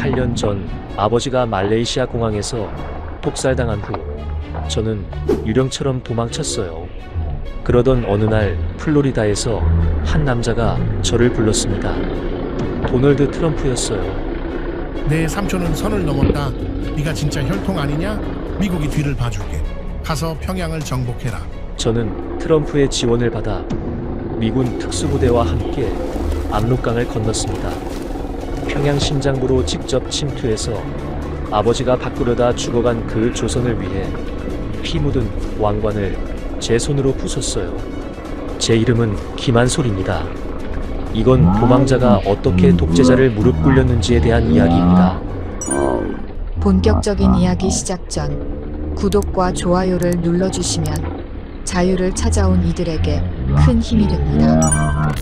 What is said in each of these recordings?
8년 전 아버지가 말레이시아 공항에서 독살당한 후 저는 유령처럼 도망쳤어요. 그러던 어느 날 플로리다에서 한 남자가 저를 불렀습니다. 도널드 트럼프였어요. 내 삼촌은 선을 넘었다. 네가 진짜 혈통 아니냐? 미국이 뒤를 봐줄게. 가서 평양을 정복해라. 저는 트럼프의 지원을 받아 미군 특수부대와 함께 압록강을 건넜습니다. 평양 심장부로 직접 침투해서 아버지가 바꾸려다 죽어간 그 조선을 위해 피 묻은 왕관을 제 손으로 부쉈어요. 제 이름은 김한솔입니다. 이건 도망자가 어떻게 독재자를 무릎 꿇렸는지에 대한 이야기입니다. 본격적인 이야기 시작 전 구독과 좋아요를 눌러주시면 자유를 찾아온 이들에게 큰 힘이 됩니다.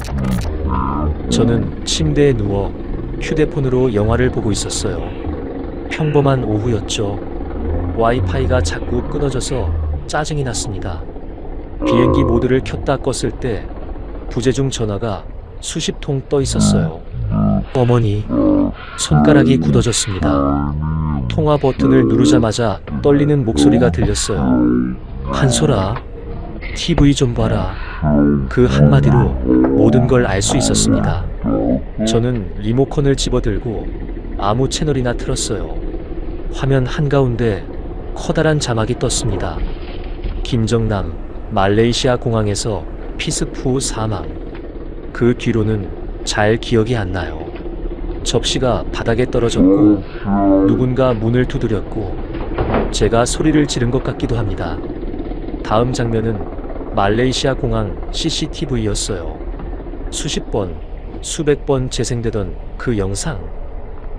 저는 침대에 누워 휴대폰으로 영화를 보고 있었어요. 평범한 오후였죠. 와이파이가 자꾸 끊어져서 짜증이 났습니다. 비행기 모드를 켰다 껐을 때 부재중 전화가 수십 통 떠 있었어요. 어머니, 손가락이 굳어졌습니다. 통화 버튼을 누르자마자 떨리는 목소리가 들렸어요. 한솔아, TV 좀 봐라. 그 한마디로 모든 걸 알 수 있었습니다. 저는 리모컨을 집어들고 아무 채널이나 틀었어요. 화면 한가운데 커다란 자막이 떴습니다. 김정남, 말레이시아 공항에서 피습 후 사망. 그 뒤로는 잘 기억이 안 나요. 접시가 바닥에 떨어졌고 누군가 문을 두드렸고 제가 소리를 지른 것 같기도 합니다. 다음 장면은 말레이시아 공항 CCTV였어요. 수십 번, 수백 번 재생되던 그 영상.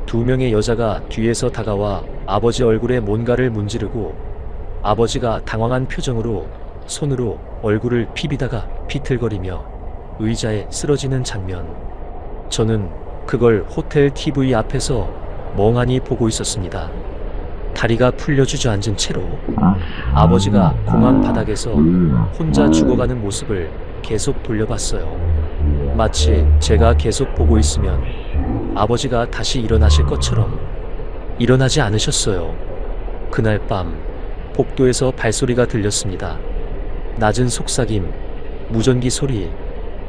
두 명의 여자가 뒤에서 다가와 아버지 얼굴에 뭔가를 문지르고 아버지가 당황한 표정으로 손으로 얼굴을 비비다가 비틀거리며 의자에 쓰러지는 장면. 저는 그걸 호텔 TV 앞에서 멍하니 보고 있었습니다. 다리가 풀려 주저앉은 채로 아버지가 공항 바닥에서 혼자 죽어가는 모습을 계속 돌려봤어요. 마치 제가 계속 보고 있으면 아버지가 다시 일어나실 것처럼. 일어나지 않으셨어요. 그날 밤 복도에서 발소리가 들렸습니다. 낮은 속삭임, 무전기 소리,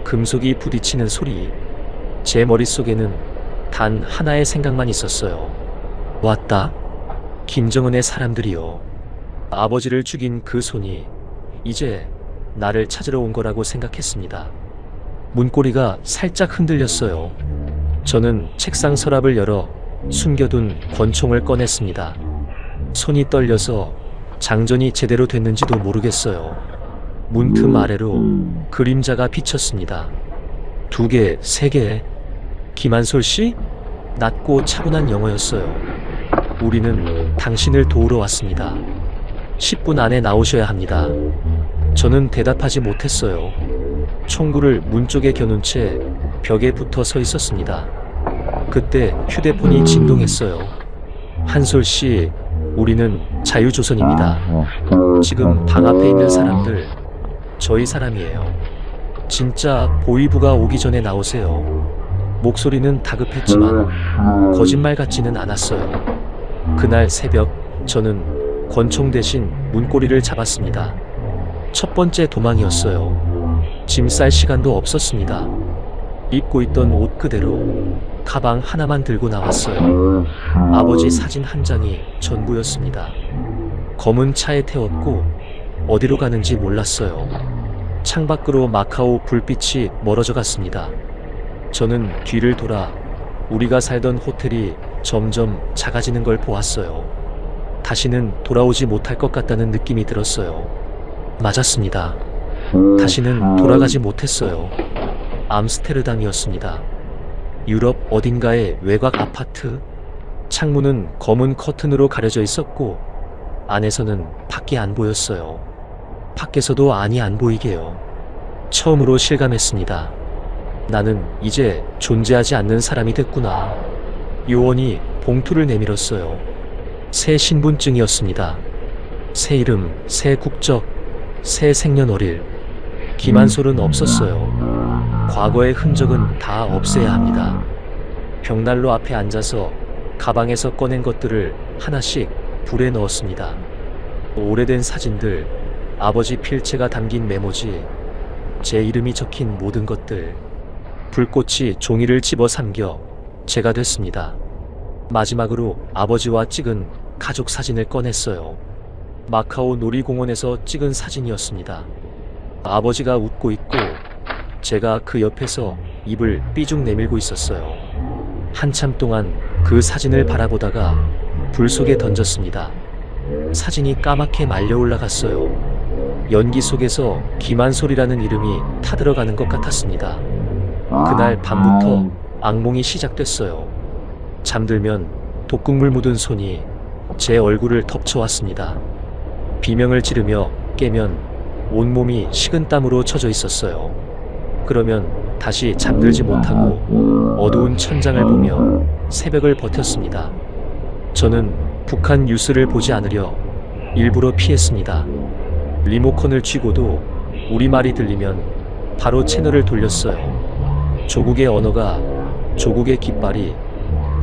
금속이 부딪히는 소리. 제 머릿속에는 단 하나의 생각만 있었어요. 왔다. 김정은의 사람들이요. 아버지를 죽인 그 손이 이제 나를 찾으러 온 거라고 생각했습니다. 문고리가 살짝 흔들렸어요. 저는 책상 서랍을 열어 숨겨둔 권총을 꺼냈습니다. 손이 떨려서 장전이 제대로 됐는지도 모르겠어요. 문틈 아래로 그림자가 비쳤습니다. 2개, 3개. 김한솔 씨? 낮고 차분한 영어였어요. 우리는 당신을 도우러 왔습니다. 10분 안에 나오셔야 합니다. 저는 대답하지 못했어요. 총구를 문 쪽에 겨눈 채 벽에 붙어 서 있었습니다. 그때 휴대폰이 진동했어요. 한솔 씨, 우리는 자유조선입니다. 지금 방 앞에 있는 사람들, 저희 사람이에요. 진짜 보위부가 오기 전에 나오세요. 목소리는 다급했지만 거짓말 같지는 않았어요. 그날 새벽 저는 권총 대신 문고리를 잡았습니다. 첫 번째 도망이었어요. 짐 쌀 시간도 없었습니다. 입고 있던 옷 그대로 가방 하나만 들고 나왔어요. 아버지 사진 한 장이 전부였습니다. 검은 차에 태웠고 어디로 가는지 몰랐어요. 창밖으로 마카오 불빛이 멀어져 갔습니다. 저는 뒤를 돌아 우리가 살던 호텔이 점점 작아지는 걸 보았어요. 다시는 돌아오지 못할 것 같다는 느낌이 들었어요. 맞았습니다. 다시는 돌아가지 못했어요. 암스테르담이었습니다. 유럽 어딘가의 외곽 아파트. 창문은 검은 커튼으로 가려져 있었고 안에서는 밖이 안 보였어요. 밖에서도 안이 안 보이게요. 처음으로 실감했습니다. 나는 이제 존재하지 않는 사람이 됐구나. 요원이 봉투를 내밀었어요. 새 신분증이었습니다. 새 이름, 새 국적, 새 생년월일. 김한솔은 없었어요. 과거의 흔적은 다 없애야 합니다. 벽난로 앞에 앉아서 가방에서 꺼낸 것들을 하나씩 불에 넣었습니다. 오래된 사진들, 아버지 필체가 담긴 메모지, 제 이름이 적힌 모든 것들. 불꽃이 종이를 집어삼켜 제가 됐습니다. 마지막으로 아버지와 찍은 가족 사진을 꺼냈어요. 마카오 놀이공원에서 찍은 사진이었습니다. 아버지가 웃고 있고 제가 그 옆에서 입을 삐죽 내밀고 있었어요. 한참 동안 그 사진을 바라보다가 불 속에 던졌습니다. 사진이 까맣게 말려 올라갔어요. 연기 속에서 김한솔이라는 이름이 타들어가는 것 같았습니다. 그날 밤부터 악몽이 시작됐어요. 잠들면 독국물 묻은 손이 제 얼굴을 덮쳐왔습니다. 비명을 지르며 깨면 온몸이 식은땀으로 젖어 있었어요. 그러면 다시 잠들지 못하고 어두운 천장을 보며 새벽을 버텼습니다. 저는 북한 뉴스를 보지 않으려 일부러 피했습니다. 리모컨을 쥐고도 우리말이 들리면 바로 채널을 돌렸어요. 조국의 언어가, 조국의 깃발이,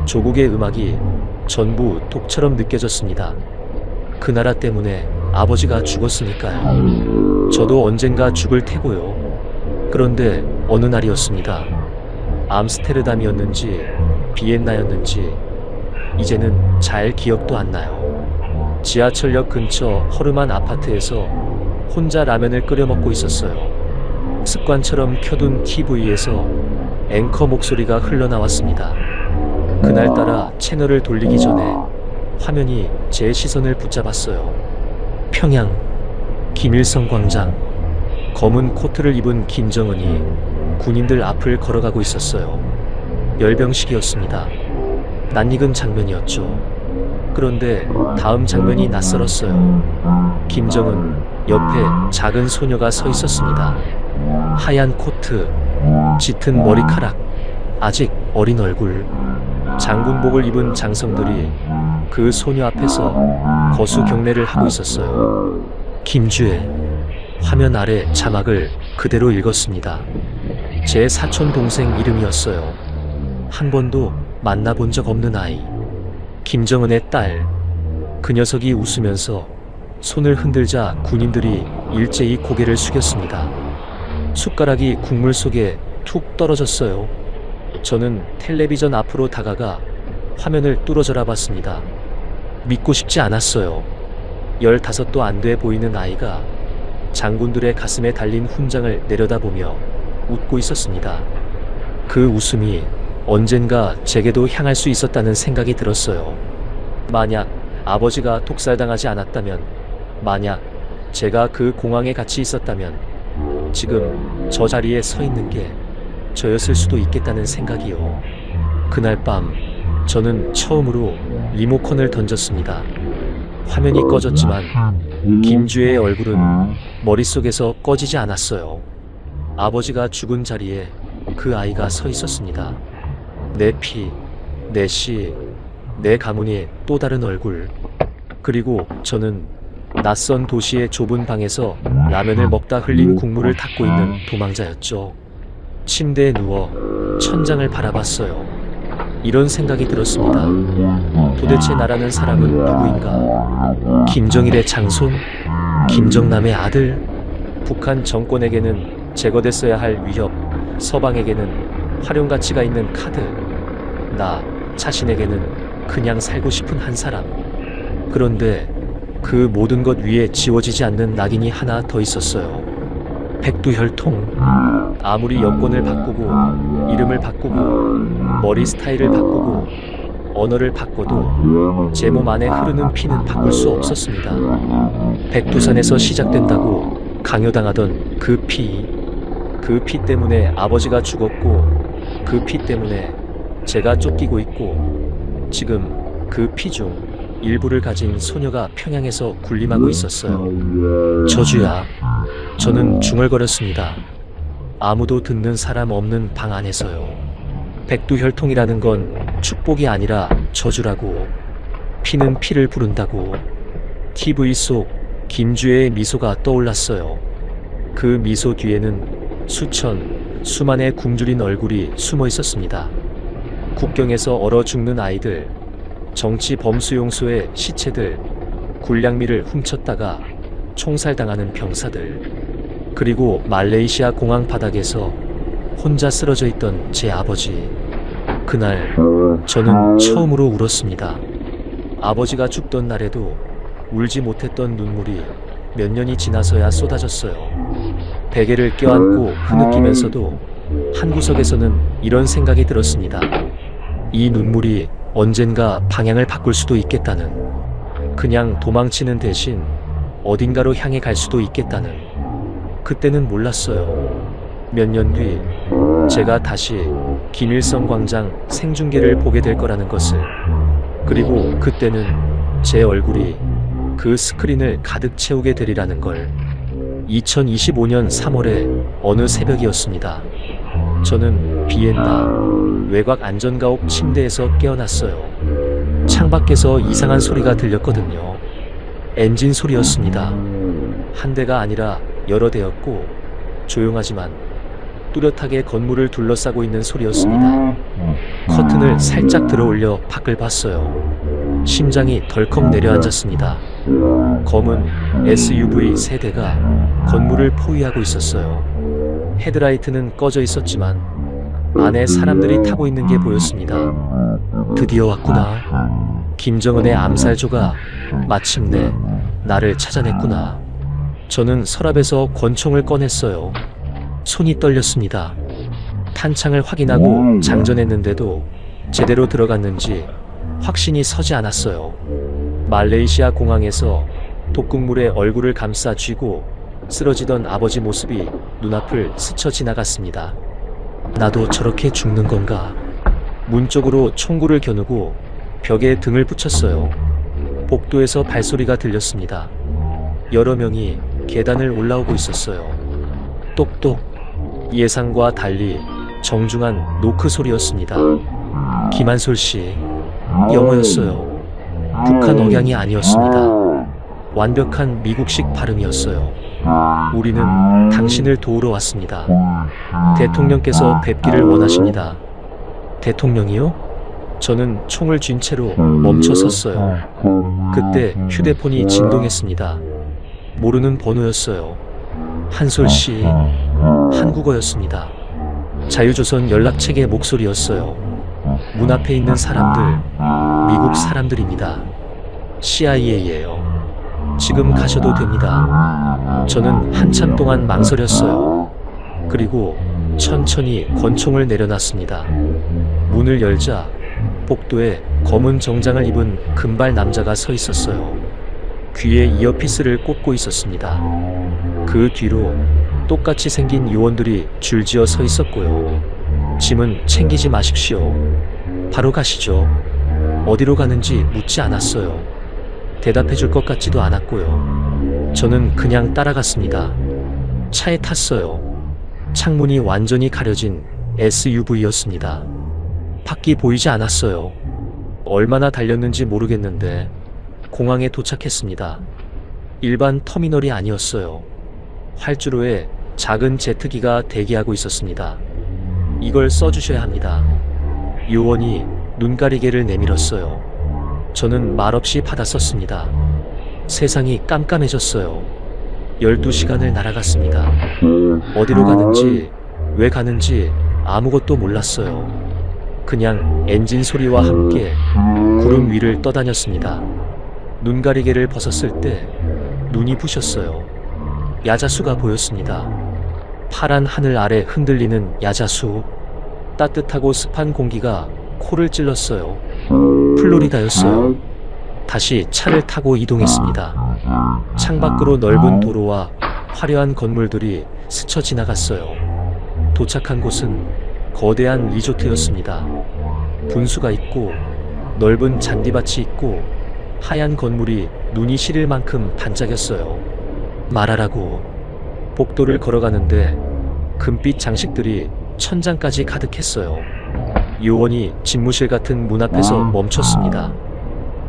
조국의 음악이 전부 독처럼 느껴졌습니다. 그 나라 때문에 아버지가 죽었으니까요. 저도 언젠가 죽을 테고요. 그런데 어느 날이었습니다. 암스테르담이었는지 비엔나였는지 이제는 잘 기억도 안 나요. 지하철역 근처 허름한 아파트에서 혼자 라면을 끓여 먹고 있었어요. 습관처럼 켜둔 TV에서 앵커 목소리가 흘러나왔습니다. 그날따라 채널을 돌리기 전에 화면이 제 시선을 붙잡았어요. 평양, 김일성 광장. 검은 코트를 입은 김정은이 군인들 앞을 걸어가고 있었어요. 열병식이었습니다. 낯익은 장면이었죠. 그런데 다음 장면이 낯설었어요. 김정은 옆에 작은 소녀가 서 있었습니다. 하얀 코트, 짙은 머리카락, 아직 어린 얼굴. 장군복을 입은 장성들이 그 소녀 앞에서 거수 경례를 하고 있었어요. 김주애. 화면 아래 자막을 그대로 읽었습니다. 제 사촌 동생 이름이었어요. 한 번도 만나본 적 없는 아이. 김정은의 딸. 그 녀석이 웃으면서 손을 흔들자 군인들이 일제히 고개를 숙였습니다. 숟가락이 국물 속에 툭 떨어졌어요. 저는 텔레비전 앞으로 다가가 화면을 뚫어져라 봤습니다. 믿고 싶지 않았어요. 15도 안 돼 보이는 아이가 장군들의 가슴에 달린 훈장을 내려다보며 웃고 있었습니다. 그 웃음이 언젠가 제게도 향할 수 있었다는 생각이 들었어요. 만약 아버지가 독살당하지 않았다면, 만약 제가 그 공항에 같이 있었다면 지금 저 자리에 서 있는 게 저였을 수도 있겠다는 생각이요. 그날 밤 저는 처음으로 리모컨을 던졌습니다. 화면이 꺼졌지만 김주애의 얼굴은 머릿속에서 꺼지지 않았어요. 아버지가 죽은 자리에 그 아이가 서 있었습니다. 내 피, 내 씨, 내 가문의 또 다른 얼굴. 그리고 저는 낯선 도시의 좁은 방에서 라면을 먹다 흘린 국물을 닦고 있는 도망자였죠. 침대에 누워 천장을 바라봤어요. 이런 생각이 들었습니다. 도대체 나라는 사람은 누구인가? 김정일의 장손? 김정남의 아들? 북한 정권에게는 제거됐어야 할 위협, 서방에게는 활용가치가 있는 카드. 나 자신에게는 그냥 살고 싶은 한 사람. 그런데 그 모든 것 위에 지워지지 않는 낙인이 하나 더 있었어요. 백두혈통. 아무리 여권을 바꾸고 이름을 바꾸고 머리 스타일을 바꾸고 언어를 바꿔도 제 몸 안에 흐르는 피는 바꿀 수 없었습니다. 백두산에서 시작된다고 강요당하던 그 피. 그 피 때문에 아버지가 죽었고 그 피 때문에 제가 쫓기고 있고 지금 그 피 중 일부를 가진 소녀가 평양에서 군림하고 있었어요. 저주야. 저는 중얼거렸습니다. 아무도 듣는 사람 없는 방 안에서요. 백두혈통이라는 건 축복이 아니라 저주라고. 피는 피를 부른다고. TV 속 김주애의 미소가 떠올랐어요. 그 미소 뒤에는 수만의 굶주린 얼굴이 숨어 있었습니다. 국경에서 얼어 죽는 아이들, 정치 범수용소의 시체들, 군량미를 훔쳤다가 총살당하는 병사들, 그리고 말레이시아 공항 바닥에서 혼자 쓰러져 있던 제 아버지. 그날 저는 처음으로 울었습니다. 아버지가 죽던 날에도 울지 못했던 눈물이 몇 년이 지나서야 쏟아졌어요. 베개를 껴안고 흐느끼면서도 한 구석에서는 이런 생각이 들었습니다. 이 눈물이 언젠가 방향을 바꿀 수도 있겠다는, 그냥 도망치는 대신 어딘가로 향해 갈 수도 있겠다는. 그때는 몰랐어요. 몇 년 뒤 제가 다시 김일성 광장 생중계를 보게 될 거라는 것을. 그리고 그때는 제 얼굴이 그 스크린을 가득 채우게 되리라는 걸. 2025년 3월의 어느 새벽이었습니다. 저는 비엔나 외곽 안전가옥 침대에서 깨어났어요. 창밖에서 이상한 소리가 들렸거든요. 엔진 소리였습니다. 한 대가 아니라 여러 대였고 조용하지만 뚜렷하게 건물을 둘러싸고 있는 소리였습니다. 커튼을 살짝 들어올려 밖을 봤어요. 심장이 덜컥 내려앉았습니다. 검은 SUV 세 대가 건물을 포위하고 있었어요. 헤드라이트는 꺼져 있었지만 안에 사람들이 타고 있는 게 보였습니다. 드디어 왔구나. 김정은의 암살조가 마침내 나를 찾아냈구나. 저는 서랍에서 권총을 꺼냈어요. 손이 떨렸습니다. 탄창을 확인하고 장전했는데도 제대로 들어갔는지 확신이 서지 않았어요. 말레이시아 공항에서 독극물에 얼굴을 감싸 쥐고 쓰러지던 아버지 모습이 눈앞을 스쳐 지나갔습니다. 나도 저렇게 죽는 건가? 문 쪽으로 총구를 겨누고 벽에 등을 붙였어요. 복도에서 발소리가 들렸습니다. 여러 명이 계단을 올라오고 있었어요. 똑똑. 예상과 달리 정중한 노크 소리였습니다. 김한솔 씨, 영어였어요. 북한 억양이 아니었습니다. 완벽한 미국식 발음이었어요. 우리는 당신을 도우러 왔습니다. 대통령께서 뵙기를 원하십니다. 대통령이요? 저는 총을 쥔 채로 멈춰 섰어요. 그때 휴대폰이 진동했습니다. 모르는 번호였어요. 한솔 씨, 한국어였습니다. 자유조선 연락책의 목소리였어요. 문 앞에 있는 사람들, 미국 사람들입니다. CIA예요. 지금 가셔도 됩니다. 저는 한참 동안 망설였어요. 그리고 천천히 권총을 내려놨습니다. 문을 열자 복도에 검은 정장을 입은 금발 남자가 서 있었어요. 귀에 이어피스를 꽂고 있었습니다. 그 뒤로 똑같이 생긴 요원들이 줄지어 서 있었고요. 짐은 챙기지 마십시오. 바로 가시죠. 어디로 가는지 묻지 않았어요. 대답해 줄 것 같지도 않았고요. 저는 그냥 따라갔습니다. 차에 탔어요. 창문이 완전히 가려진 SUV였습니다. 밖이 보이지 않았어요. 얼마나 달렸는지 모르겠는데 공항에 도착했습니다. 일반 터미널이 아니었어요. 활주로에 작은 제트기가 대기하고 있었습니다. 이걸 써주셔야 합니다. 요원이 눈가리개를 내밀었어요. 저는 말없이 받아 썼습니다. 세상이 깜깜해졌어요. 12시간을 날아갔습니다. 어디로 가는지, 왜 가는지 아무것도 몰랐어요. 그냥 엔진 소리와 함께 구름 위를 떠다녔습니다. 눈가리개를 벗었을 때 눈이 부셨어요. 야자수가 보였습니다. 파란 하늘 아래 흔들리는 야자수. 따뜻하고 습한 공기가 코를 찔렀어요. 플로리다였어요. 다시 차를 타고 이동했습니다. 창밖으로 넓은 도로와 화려한 건물들이 스쳐 지나갔어요. 도착한 곳은 거대한 리조트였습니다. 분수가 있고 넓은 잔디밭이 있고 하얀 건물이 눈이 시릴 만큼 반짝였어요. 말하라고. 복도를 걸어가는데 금빛 장식들이 천장까지 가득했어요. 요원이 집무실 같은 문 앞에서 멈췄습니다.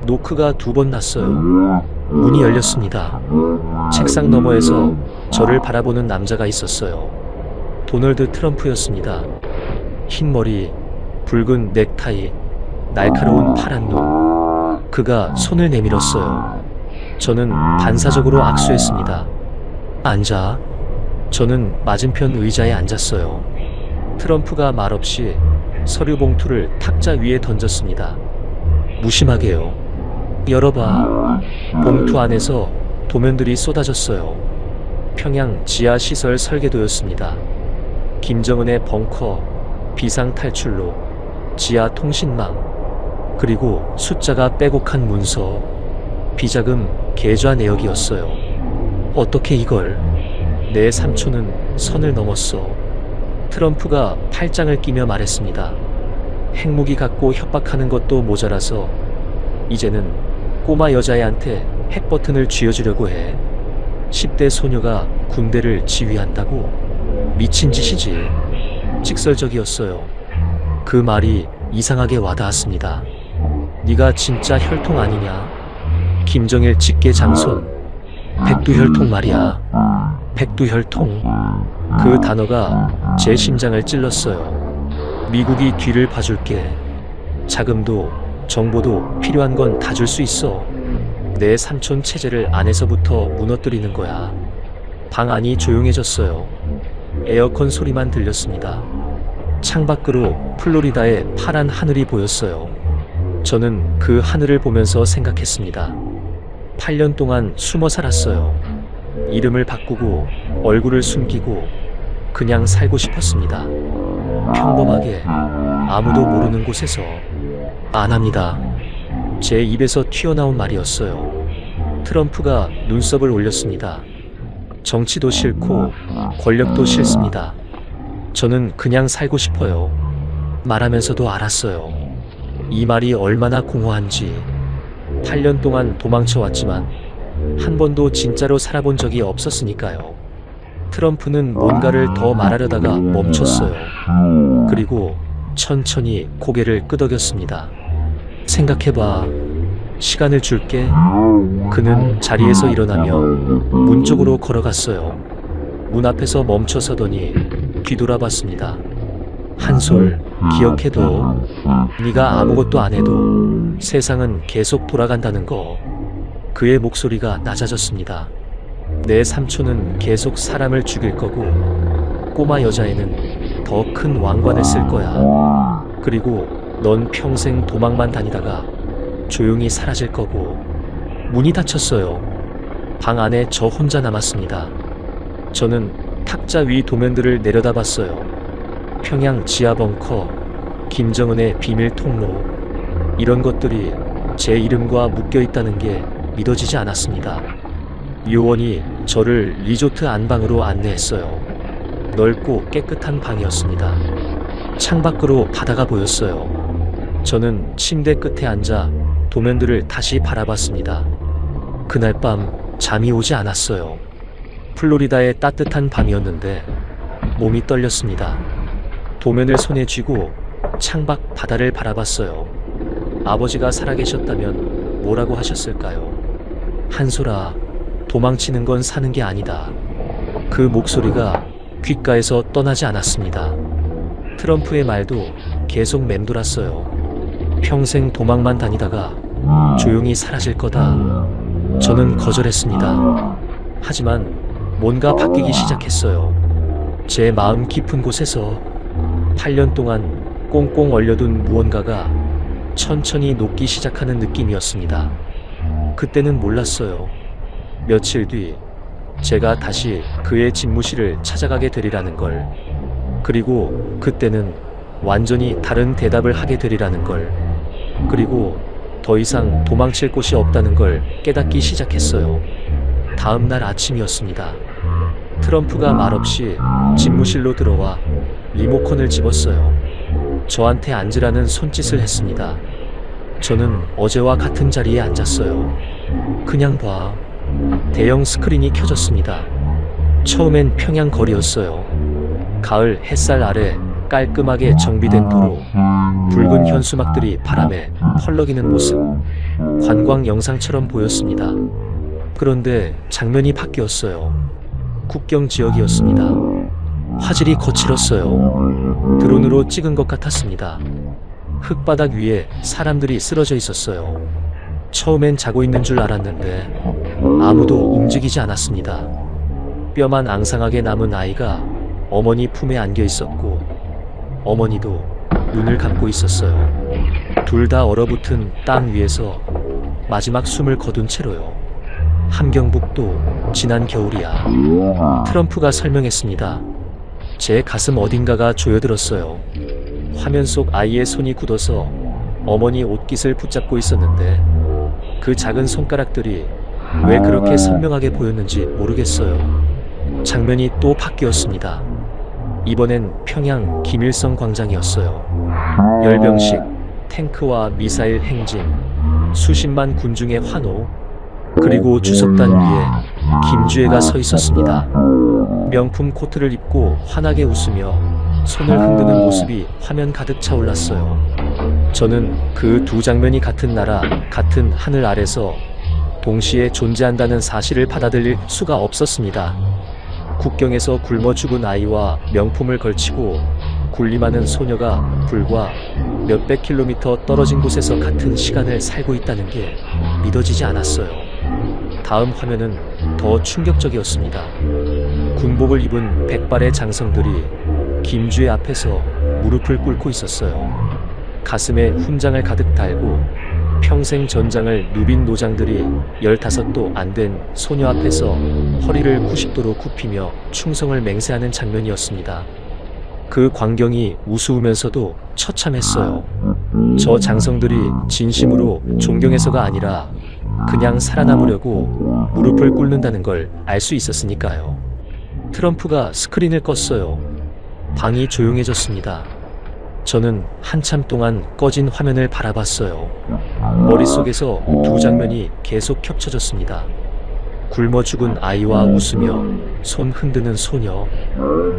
노크가 2번 났어요. 문이 열렸습니다. 책상 너머에서 저를 바라보는 남자가 있었어요. 도널드 트럼프였습니다. 흰 머리, 붉은 넥타이, 날카로운 파란 눈. 그가 손을 내밀었어요. 저는 반사적으로 악수했습니다. 앉아. 저는 맞은편 의자에 앉았어요. 트럼프가 말없이 서류 봉투를 탁자 위에 던졌습니다. 무심하게요. 열어봐. 봉투 안에서 도면들이 쏟아졌어요. 평양 지하시설 설계도였습니다. 김정은의 벙커, 비상탈출로, 지하 통신망, 그리고 숫자가 빼곡한 문서, 비자금 계좌 내역이었어요. 어떻게 이걸? 내 삼촌은 선을 넘었어. 트럼프가 팔짱을 끼며 말했습니다. 핵무기 갖고 협박하는 것도 모자라서 이제는 꼬마 여자애한테 핵 버튼을 쥐어주려고 해. 10대 소녀가 군대를 지휘한다고? 미친 짓이지. 직설적이었어요. 그 말이 이상하게 와닿았습니다. 네가 진짜 혈통 아니냐? 김정일 직계 장손. 백두혈통 말이야. 백두혈통. 그 단어가 제 심장을 찔렀어요. 미국이 뒤를 봐줄게. 자금도 정보도 필요한 건 다 줄 수 있어. 내 삼촌 체제를 안에서부터 무너뜨리는 거야. 방 안이 조용해졌어요. 에어컨 소리만 들렸습니다. 창밖으로 플로리다의 파란 하늘이 보였어요. 저는 그 하늘을 보면서 생각했습니다. 8년 동안 숨어 살았어요. 이름을 바꾸고 얼굴을 숨기고 그냥 살고 싶었습니다. 평범하게 아무도 모르는 곳에서. 안 합니다. 제 입에서 튀어나온 말이었어요. 트럼프가 눈썹을 올렸습니다. 정치도 싫고 권력도 싫습니다. 저는 그냥 살고 싶어요. 말하면서도 알았어요. 이 말이 얼마나 공허한지. 8년 동안 도망쳐 왔지만 한 번도 진짜로 살아본 적이 없었으니까요. 트럼프는 뭔가를 더 말하려다가 멈췄어요. 그리고 천천히 고개를 끄덕였습니다. 생각해봐. 시간을 줄게. 그는 자리에서 일어나며 문 쪽으로 걸어갔어요. 문 앞에서 멈춰서더니 뒤돌아봤습니다. 한솔, 기억해둬. 네가 아무것도 안 해도 세상은 계속 돌아간다는 거. 그의 목소리가 낮아졌습니다. 내 삼촌은 계속 사람을 죽일 거고 꼬마 여자애는 더 큰 왕관을 쓸 거야. 그리고 넌 평생 도망만 다니다가 조용히 사라질 거고. 문이 닫혔어요. 방 안에 저 혼자 남았습니다. 저는 탁자 위 도면들을 내려다봤어요. 평양 지하 벙커, 김정은의 비밀 통로, 이런 것들이 제 이름과 묶여 있다는 게 믿어지지 않았습니다. 요원이 저를 리조트 안방으로 안내했어요. 넓고 깨끗한 방이었습니다. 창밖으로 바다가 보였어요. 저는 침대 끝에 앉아 도면들을 다시 바라봤습니다. 그날 밤 잠이 오지 않았어요. 플로리다의 따뜻한 밤이었는데 몸이 떨렸습니다. 도면을 손에 쥐고 창밖 바다를 바라봤어요. 아버지가 살아계셨다면 뭐라고 하셨을까요? 한솔아, 도망치는 건 사는 게 아니다. 그 목소리가 귓가에서 떠나지 않았습니다. 트럼프의 말도 계속 맴돌았어요. 평생 도망만 다니다가 조용히 사라질 거다. 저는 거절했습니다. 하지만 뭔가 바뀌기 시작했어요. 제 마음 깊은 곳에서 8년 동안 꽁꽁 얼려둔 무언가가 천천히 녹기 시작하는 느낌이었습니다. 그때는 몰랐어요. 며칠 뒤 제가 다시 그의 집무실을 찾아가게 되리라는 걸. 그리고 그때는 완전히 다른 대답을 하게 되리라는 걸. 그리고 더 이상 도망칠 곳이 없다는 걸 깨닫기 시작했어요. 다음 날 아침이었습니다. 트럼프가 말없이 집무실로 들어와 리모컨을 집었어요. 저한테 앉으라는 손짓을 했습니다. 저는 어제와 같은 자리에 앉았어요. 그냥 봐. 대형 스크린이 켜졌습니다. 처음엔 평양 거리였어요. 가을 햇살 아래 깔끔하게 정비된 도로, 붉은 현수막들이 바람에 펄럭이는 모습, 관광 영상처럼 보였습니다. 그런데 장면이 바뀌었어요. 국경 지역이었습니다. 화질이 거칠었어요. 드론으로 찍은 것 같았습니다. 흙바닥 위에 사람들이 쓰러져 있었어요. 처음엔 자고 있는 줄 알았는데 아무도 움직이지 않았습니다. 뼈만 앙상하게 남은 아이가 어머니 품에 안겨 있었고 어머니도 눈을 감고 있었어요. 둘 다 얼어붙은 땅 위에서 마지막 숨을 거둔 채로요. 함경북도 지난 겨울이야. 트럼프가 설명했습니다. 제 가슴 어딘가가 조여들었어요. 화면 속 아이의 손이 굳어서 어머니 옷깃을 붙잡고 있었는데 그 작은 손가락들이 왜 그렇게 선명하게 보였는지 모르겠어요. 장면이 또 바뀌었습니다. 이번엔 평양 김일성 광장이었어요. 열병식, 탱크와 미사일 행진, 수십만 군중의 환호, 그리고 주석단 위에 김주애가 서 있었습니다. 명품 코트를 입고 환하게 웃으며 손을 흔드는 모습이 화면 가득 차올랐어요. 저는 그 두 장면이 같은 나라, 같은 하늘 아래서 동시에 존재한다는 사실을 받아들일 수가 없었습니다. 국경에서 굶어 죽은 아이와 명품을 걸치고 군림하는 소녀가 불과 몇백 킬로미터 떨어진 곳에서 같은 시간을 살고 있다는 게 믿어지지 않았어요. 다음 화면은 더 충격적이었습니다. 군복을 입은 백발의 장성들이 김주애 앞에서 무릎을 꿇고 있었어요. 가슴에 훈장을 가득 달고 평생 전장을 누빈 노장들이 15도 안 된 소녀 앞에서 허리를 90도로 굽히며 충성을 맹세하는 장면이었습니다. 그 광경이 우스우면서도 처참했어요. 저 장성들이 진심으로 존경해서가 아니라 그냥 살아남으려고 무릎을 꿇는다는 걸 알 수 있었으니까요. 트럼프가 스크린을 껐어요. 방이 조용해졌습니다. 저는 한참 동안 꺼진 화면을 바라봤어요. 머릿속에서 두 장면이 계속 겹쳐졌습니다. 굶어 죽은 아이와 웃으며 손 흔드는 소녀,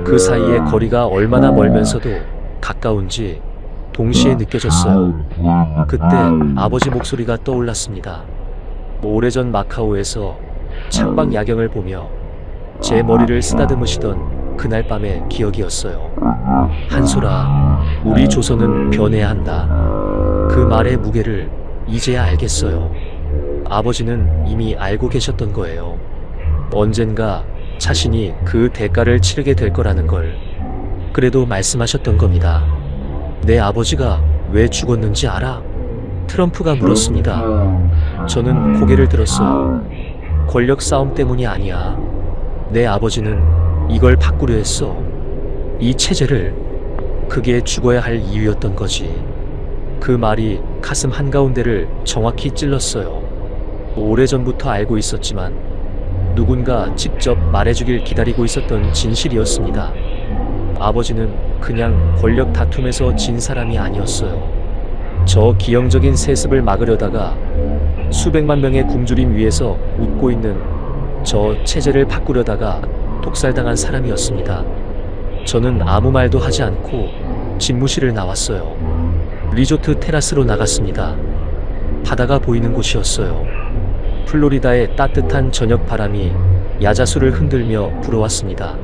그 사이의 거리가 얼마나 멀면서도 가까운지 동시에 느껴졌어요. 그때 아버지 목소리가 떠올랐습니다. 오래전 마카오에서 창밖 야경을 보며 제 머리를 쓰다듬으시던 그날 밤의 기억이었어요. 한솔아, 우리 조선은 변해야 한다. 그 말의 무게를 이제야 알겠어요. 아버지는 이미 알고 계셨던 거예요. 언젠가 자신이 그 대가를 치르게 될 거라는 걸. 그래도 말씀하셨던 겁니다. 내 아버지가 왜 죽었는지 알아? 트럼프가 물었습니다. 저는 고개를 들었어요. 권력 싸움 때문이 아니야. 내 아버지는 이걸 바꾸려 했어. 이 체제를. 그게 죽어야 할 이유였던 거지. 그 말이 가슴 한가운데를 정확히 찔렀어요. 오래전부터 알고 있었지만 누군가 직접 말해주길 기다리고 있었던 진실이었습니다. 아버지는 그냥 권력 다툼에서 진 사람이 아니었어요. 저 기형적인 세습을 막으려다가 수백만 명의 굶주림 위에서 웃고 있는 저 체제를 바꾸려다가 독살당한 사람이었습니다. 저는 아무 말도 하지 않고 집무실을 나왔어요. 리조트 테라스로 나갔습니다. 바다가 보이는 곳이었어요. 플로리다의 따뜻한 저녁 바람이 야자수를 흔들며 불어왔습니다.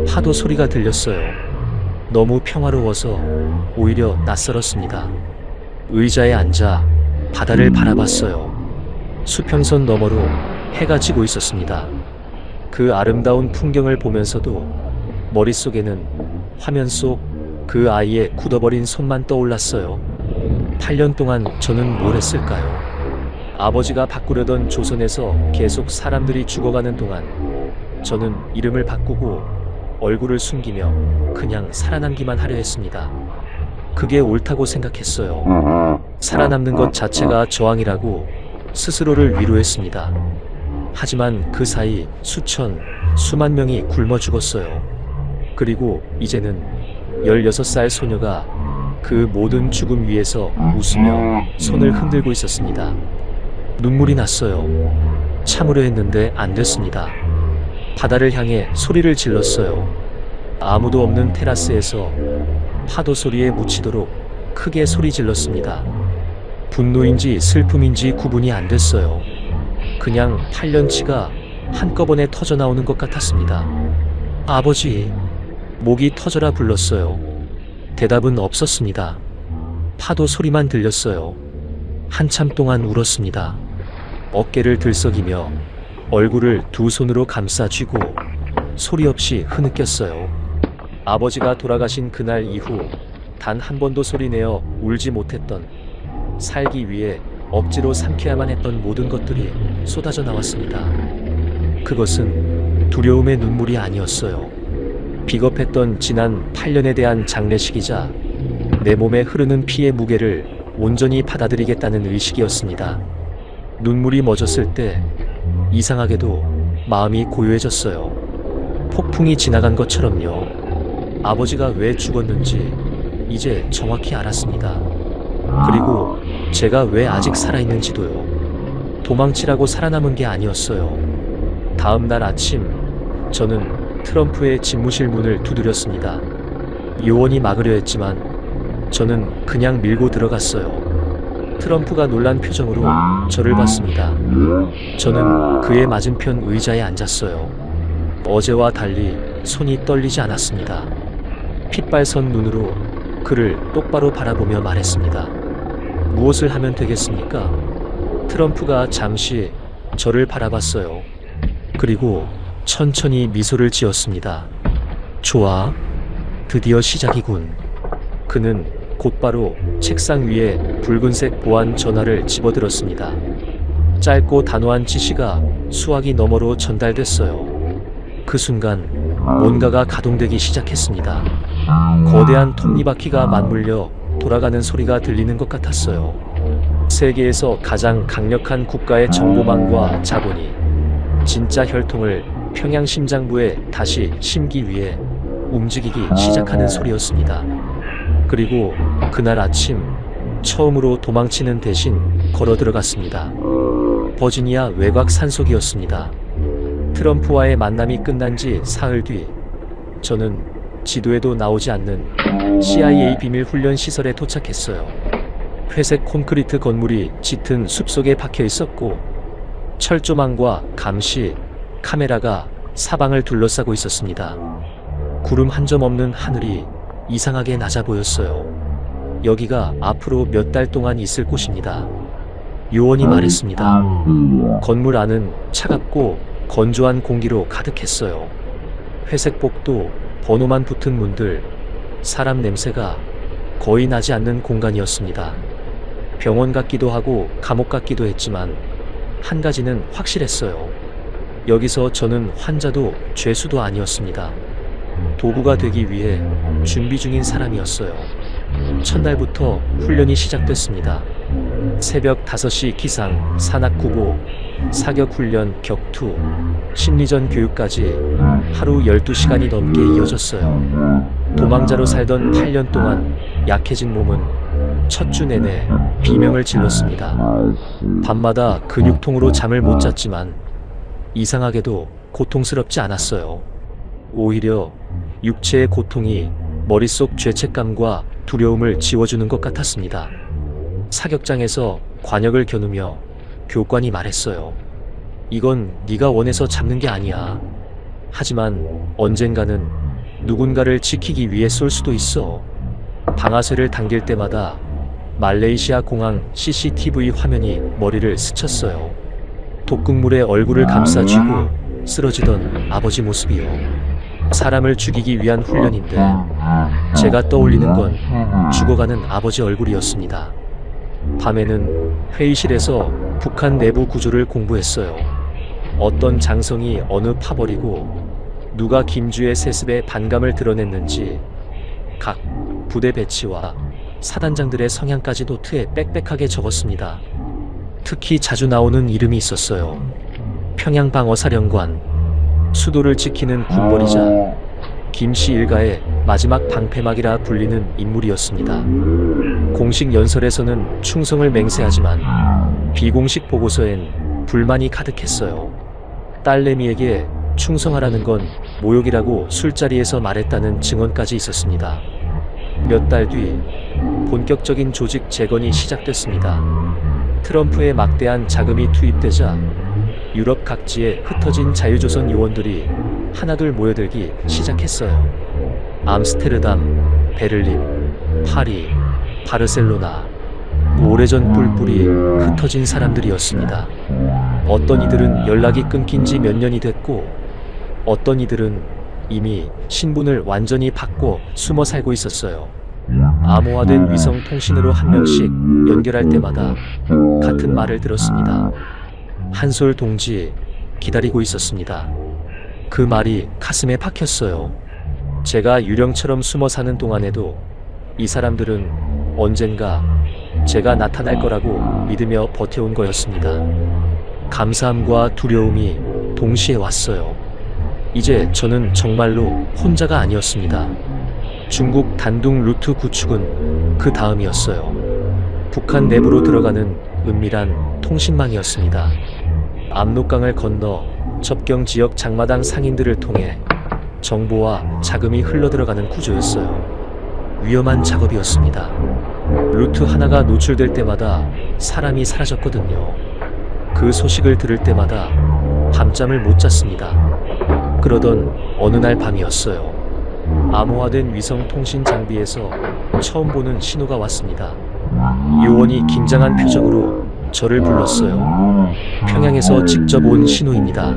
파도 소리가 들렸어요. 너무 평화로워서 오히려 낯설었습니다. 의자에 앉아 바다를 바라봤어요. 수평선 너머로 해가 지고 있었습니다. 그 아름다운 풍경을 보면서도 머릿속에는 화면 속 그 아이의 굳어버린 손만 떠올랐어요. 8년 동안 저는 뭘 했을까요? 아버지가 바꾸려던 조선에서 계속 사람들이 죽어가는 동안 저는 이름을 바꾸고 얼굴을 숨기며 그냥 살아남기만 하려 했습니다. 그게 옳다고 생각했어요. 살아남는 것 자체가 저항이라고 스스로를 위로했습니다. 하지만 그 사이 수만 명이 굶어 죽었어요. 그리고 이제는 16살 소녀가 그 모든 죽음 위에서 웃으며 손을 흔들고 있었습니다. 눈물이 났어요. 참으려 했는데 안 됐습니다. 바다를 향해 소리를 질렀어요. 아무도 없는 테라스에서 파도 소리에 묻히도록 크게 소리 질렀습니다. 분노인지 슬픔인지 구분이 안 됐어요. 그냥 8년치가 한꺼번에 터져 나오는 것 같았습니다. 아버지, 목이 터져라 불렀어요. 대답은 없었습니다. 파도 소리만 들렸어요. 한참 동안 울었습니다. 어깨를 들썩이며 얼굴을 두 손으로 감싸 쥐고 소리 없이 흐느꼈어요. 아버지가 돌아가신 그날 이후 단 한 번도 소리내어 울지 못했던, 살기 위해 억지로 삼켜야만 했던 모든 것들이 쏟아져 나왔습니다. 그것은 두려움의 눈물이 아니었어요. 비겁했던 지난 8년에 대한 장례식이자 내 몸에 흐르는 피의 무게를 온전히 받아들이겠다는 의식이었습니다. 눈물이 멎었을 때 이상하게도 마음이 고요해졌어요. 폭풍이 지나간 것처럼요. 아버지가 왜 죽었는지 이제 정확히 알았습니다. 그리고 제가 왜 아직 살아있는지도요. 도망치라고 살아남은 게 아니었어요. 다음 날 아침, 저는 트럼프의 집무실 문을 두드렸습니다. 요원이 막으려 했지만 저는 그냥 밀고 들어갔어요. 트럼프가 놀란 표정으로 저를 봤습니다. 저는 그의 맞은편 의자에 앉았어요. 어제와 달리 손이 떨리지 않았습니다. 핏발선 눈으로 그를 똑바로 바라보며 말했습니다. 무엇을 하면 되겠습니까? 트럼프가 잠시 저를 바라봤어요. 그리고 천천히 미소를 지었습니다. 좋아. 드디어 시작이군. 그는 곧바로 책상 위에 붉은색 보안 전화를 집어들었습니다. 짧고 단호한 지시가 수화기 너머로 전달됐어요. 그 순간 뭔가가 가동되기 시작했습니다. 거대한 톱니바퀴가 맞물려 돌아가는 소리가 들리는 것 같았어요. 세계에서 가장 강력한 국가의 정보망과 자본이 진짜 혈통을 평양 심장부에 다시 심기 위해 움직이기 시작하는 소리였습니다. 그리고 그날 아침 처음으로 도망치는 대신 걸어 들어갔습니다. 버지니아 외곽 산속이었습니다. 트럼프와의 만남이 끝난 지 사흘 뒤, 저는 지도에도 나오지 않는 CIA 비밀 훈련 시설에 도착했어요. 회색 콘크리트 건물이 짙은 숲속에 박혀 있었고, 철조망과 감시 카메라가 사방을 둘러싸고 있었습니다. 구름 한 점 없는 하늘이 이상하게 낮아 보였어요. 여기가 앞으로 몇 달 동안 있을 곳입니다. 요원이 말했습니다. 건물 안은 차갑고 건조한 공기로 가득했어요. 회색 복도, 번호만 붙은 문들, 사람 냄새가 거의 나지 않는 공간이었습니다. 병원 같기도 하고 감옥 같기도 했지만 한 가지는 확실했어요. 여기서 저는 환자도 죄수도 아니었습니다. 도구가 되기 위해 준비 중인 사람이었어요. 첫날부터 훈련이 시작됐습니다. 새벽 5시 기상, 산악구보, 사격훈련, 격투, 심리전 교육까지 하루 12시간이 넘게 이어졌어요. 도망자로 살던 8년 동안 약해진 몸은 첫 주 내내 비명을 질렀습니다. 밤마다 근육통으로 잠을 못 잤지만 이상하게도 고통스럽지 않았어요. 오히려 육체의 고통이 머릿속 죄책감과 두려움을 지워주는 것 같았습니다. 사격장에서 관역을 겨누며 교관이 말했어요. 이건 네가 원해서 잡는 게 아니야. 하지만 언젠가는 누군가를 지키기 위해 쏠 수도 있어. 방아쇠를 당길 때마다 말레이시아 공항 CCTV 화면이 머리를 스쳤어요. 독극물에 얼굴을 감싸쥐고 쓰러지던 아버지 모습이요. 사람을 죽이기 위한 훈련인데 제가 떠올리는 건 죽어가는 아버지 얼굴이었습니다. 밤에는 회의실에서 북한 내부 구조를 공부했어요. 어떤 장성이 어느 파버리고 누가 김주의 세습에 반감을 드러냈는지, 각 부대 배치와 사단장들의 성향까지 노트에 빽빽하게 적었습니다. 특히 자주 나오는 이름이 있었어요. 평양방어사령관, 수도를 지키는 군벌이자 김씨 일가의 마지막 방패막이라 불리는 인물이었습니다. 공식 연설에서는 충성을 맹세하지만 비공식 보고서엔 불만이 가득했어요. 딸내미에게 충성하라는 건 모욕이라고 술자리에서 말했다는 증언까지 있었습니다. 몇 달 뒤 본격적인 조직 재건이 시작됐습니다. 트럼프의 막대한 자금이 투입되자 유럽 각지에 흩어진 자유조선 요원들이 하나둘 모여들기 시작했어요. 암스테르담, 베를린, 파리, 바르셀로나, 오래전 뿔뿔이 흩어진 사람들이었습니다. 어떤 이들은 연락이 끊긴 지 몇 년이 됐고, 어떤 이들은 이미 신분을 완전히 바꿔 숨어 살고 있었어요. 암호화된 위성 통신으로 한 명씩 연결할 때마다 같은 말을 들었습니다. 한솔 동지, 기다리고 있었습니다. 그 말이 가슴에 박혔어요. 제가 유령처럼 숨어 사는 동안에도 이 사람들은 언젠가 제가 나타날 거라고 믿으며 버텨온 거였습니다. 감사함과 두려움이 동시에 왔어요. 이제 저는 정말로 혼자가 아니었습니다. 중국 단둥 루트 구축은 그 다음이었어요. 북한 내부로 들어가는 은밀한 통신망이었습니다. 압록강을 건너 접경 지역 장마당 상인들을 통해 정보와 자금이 흘러들어가는 구조였어요. 위험한 작업이었습니다. 루트 하나가 노출될 때마다 사람이 사라졌거든요. 그 소식을 들을 때마다 밤잠을 못 잤습니다. 그러던 어느 날 밤이었어요. 암호화된 위성 통신 장비에서 처음 보는 신호가 왔습니다. 요원이 긴장한 표정으로 저를 불렀어요. 평양에서 직접 온 신호입니다.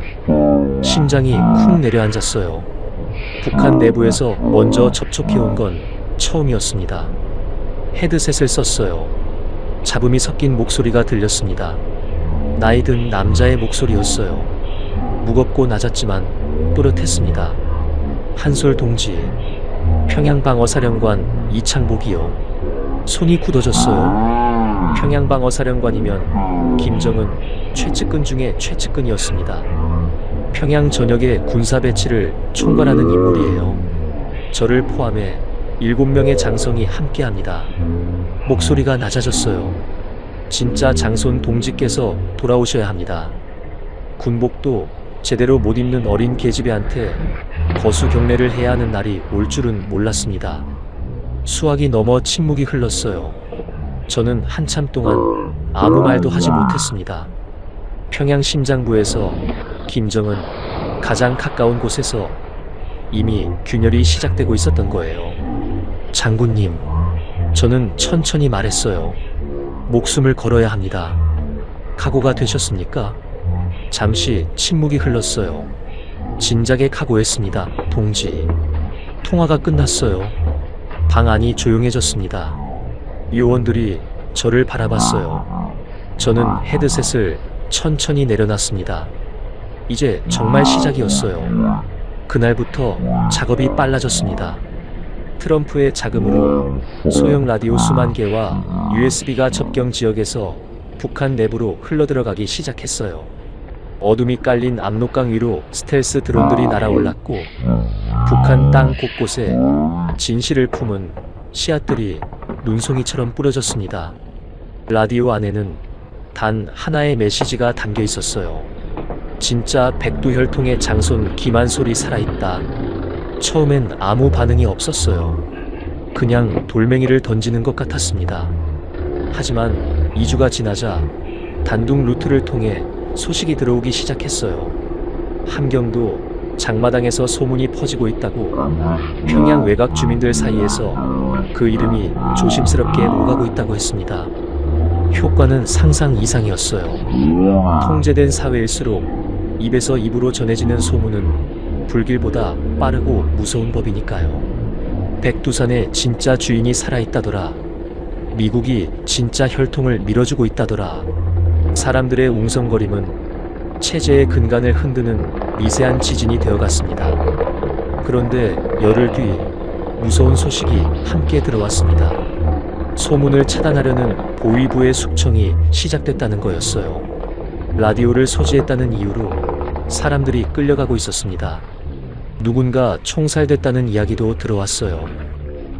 심장이 쿵 내려앉았어요. 북한 내부에서 먼저 접촉해온 건 처음이었습니다. 헤드셋을 썼어요. 잡음이 섞인 목소리가 들렸습니다. 나이 든 남자의 목소리였어요. 무겁고 낮았지만 또렷했습니다. 한솔 동지, 평양방어사령관 이창복이요. 손이 굳어졌어요. 평양방어사령관이면 김정은 최측근 중에 최측근이었습니다. 평양 전역의 군사 배치를 총괄하는 인물이에요. 저를 포함해 7명의 장성이 함께합니다. 목소리가 낮아졌어요. 진짜 장손 동지께서 돌아오셔야 합니다. 군복도 제대로 못 입는 어린 계집애한테 거수 경례를 해야 하는 날이 올 줄은 몰랐습니다. 수학이 넘어 침묵이 흘렀어요. 저는 한참 동안 아무 말도 하지 못했습니다. 평양 심장부에서 김정은 가장 가까운 곳에서 이미 균열이 시작되고 있었던 거예요. 장군님, 저는 천천히 말했어요. 목숨을 걸어야 합니다. 각오가 되셨습니까? 잠시 침묵이 흘렀어요. 진작에 각오했습니다, 동지. 통화가 끝났어요. 방 안이 조용해졌습니다. 요원들이 저를 바라봤어요. 저는 헤드셋을 천천히 내려놨습니다. 이제 정말 시작이었어요. 그날부터 작업이 빨라졌습니다. 트럼프의 자금으로 소형 라디오 수만 개와 USB가 접경 지역에서 북한 내부로 흘러들어가기 시작했어요. 어둠이 깔린 압록강 위로 스텔스 드론들이 날아올랐고 북한 땅 곳곳에 진실을 품은 씨앗들이 눈송이처럼 뿌려졌습니다. 라디오 안에는 단 하나의 메시지가 담겨 있었어요. 진짜 백두혈통의 장손 김한솔이 살아있다. 처음엔 아무 반응이 없었어요. 그냥 돌멩이를 던지는 것 같았습니다. 하지만 2주가 지나자 단둥 루트를 통해 소식이 들어오기 시작했어요. 함경도 장마당에서 소문이 퍼지고 있다고. 평양 외곽 주민들 사이에서 그 이름이 조심스럽게 오가고 있다고 했습니다. 효과는 상상 이상이었어요. 통제된 사회일수록 입에서 입으로 전해지는 소문은 불길보다 빠르고 무서운 법이니까요. 백두산에 진짜 주인이 살아있다더라. 미국이 진짜 혈통을 밀어주고 있다더라. 사람들의 웅성거림은 체제의 근간을 흔드는 미세한 지진이 되어갔습니다. 그런데 열흘 뒤 무서운 소식이 함께 들어왔습니다. 소문을 차단하려는 보위부의 숙청이 시작됐다는 거였어요. 라디오를 소지했다는 이유로 사람들이 끌려가고 있었습니다. 누군가 총살됐다는 이야기도 들어왔어요.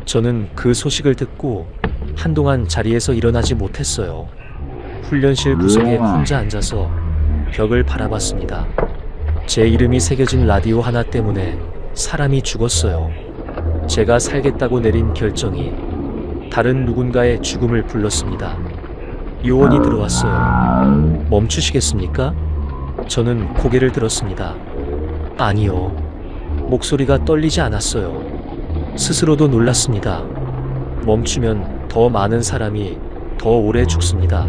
저는 그 소식을 듣고 한동안 자리에서 일어나지 못했어요. 훈련실 구석에 혼자 앉아서 벽을 바라봤습니다. 제 이름이 새겨진 라디오 하나 때문에 사람이 죽었어요. 제가 살겠다고 내린 결정이 다른 누군가의 죽음을 불렀습니다. 요원이 들어왔어요. 멈추시겠습니까? 저는 고개를 들었습니다. 아니요. 목소리가 떨리지 않았어요. 스스로도 놀랐습니다. 멈추면 더 많은 사람이 더 오래 죽습니다.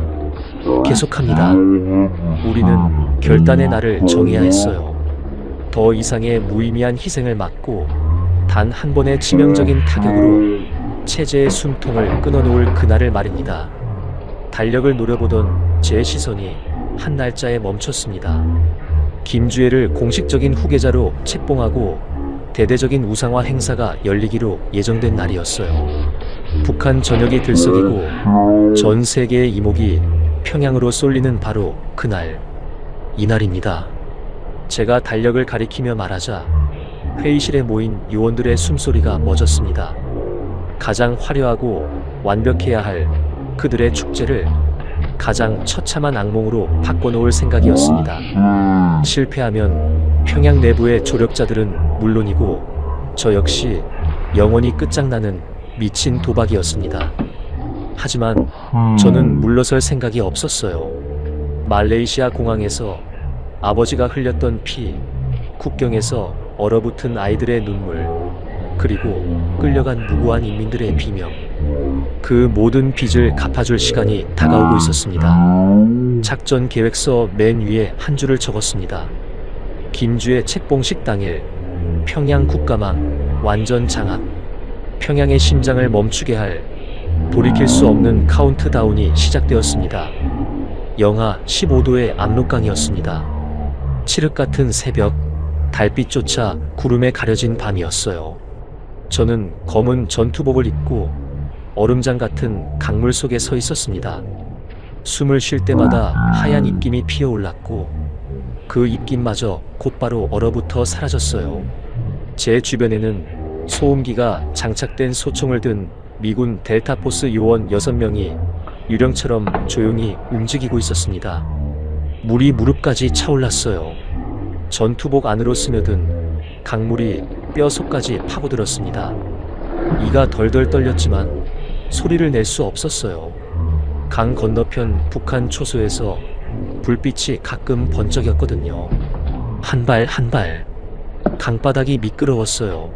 계속합니다. 우리는 결단의 날을 정해야 했어요. 더 이상의 무의미한 희생을 막고 단 한 번의 치명적인 타격으로 체제의 숨통을 끊어놓을 그날을 말입니다. 달력을 노려보던 제 시선이 한 날짜에 멈췄습니다. 김주애를 공식적인 후계자로 책봉하고 대대적인 우상화 행사가 열리기로 예정된 날이었어요. 북한 전역이 들썩이고 전 세계의 이목이 평양으로 쏠리는 바로 그날, 이날입니다. 제가 달력을 가리키며 말하자 회의실에 모인 요원들의 숨소리가 멎었습니다. 가장 화려하고 완벽해야 할 그들의 축제를 가장 처참한 악몽으로 바꿔놓을 생각이었습니다. 실패하면 평양 내부의 조력자들은 물론이고 저 역시 영원히 끝장나는 미친 도박이었습니다. 하지만 저는 물러설 생각이 없었어요. 말레이시아 공항에서 아버지가 흘렸던 피, 국경에서 얼어붙은 아이들의 눈물, 그리고 끌려간 무고한 인민들의 비명, 그 모든 빚을 갚아줄 시간이 다가오고 있었습니다. 작전 계획서 맨 위에 한 줄을 적었습니다. 김주애 책봉식 당일 평양 국가망 완전 장악, 평양의 심장을 멈추게 할 돌이킬 수 없는 카운트다운이 시작되었습니다. 영하 15도의 압록강이었습니다. 칠흑 같은 새벽, 달빛조차 구름에 가려진 밤이었어요. 저는 검은 전투복을 입고 얼음장 같은 강물 속에 서 있었습니다. 숨을 쉴 때마다 하얀 입김이 피어올랐고 그 입김마저 곧바로 얼어붙어 사라졌어요. 제 주변에는 소음기가 장착된 소총을 든 미군 델타포스 요원 6명이 유령처럼 조용히 움직이고 있었습니다. 물이 무릎까지 차올랐어요. 전투복 안으로 스며든 강물이 뼈 속까지 파고들었습니다. 이가 덜덜 떨렸지만 소리를 낼 수 없었어요. 강 건너편 북한 초소에서 불빛이 가끔 번쩍였거든요. 한 발 한 발. 강바닥이 미끄러웠어요.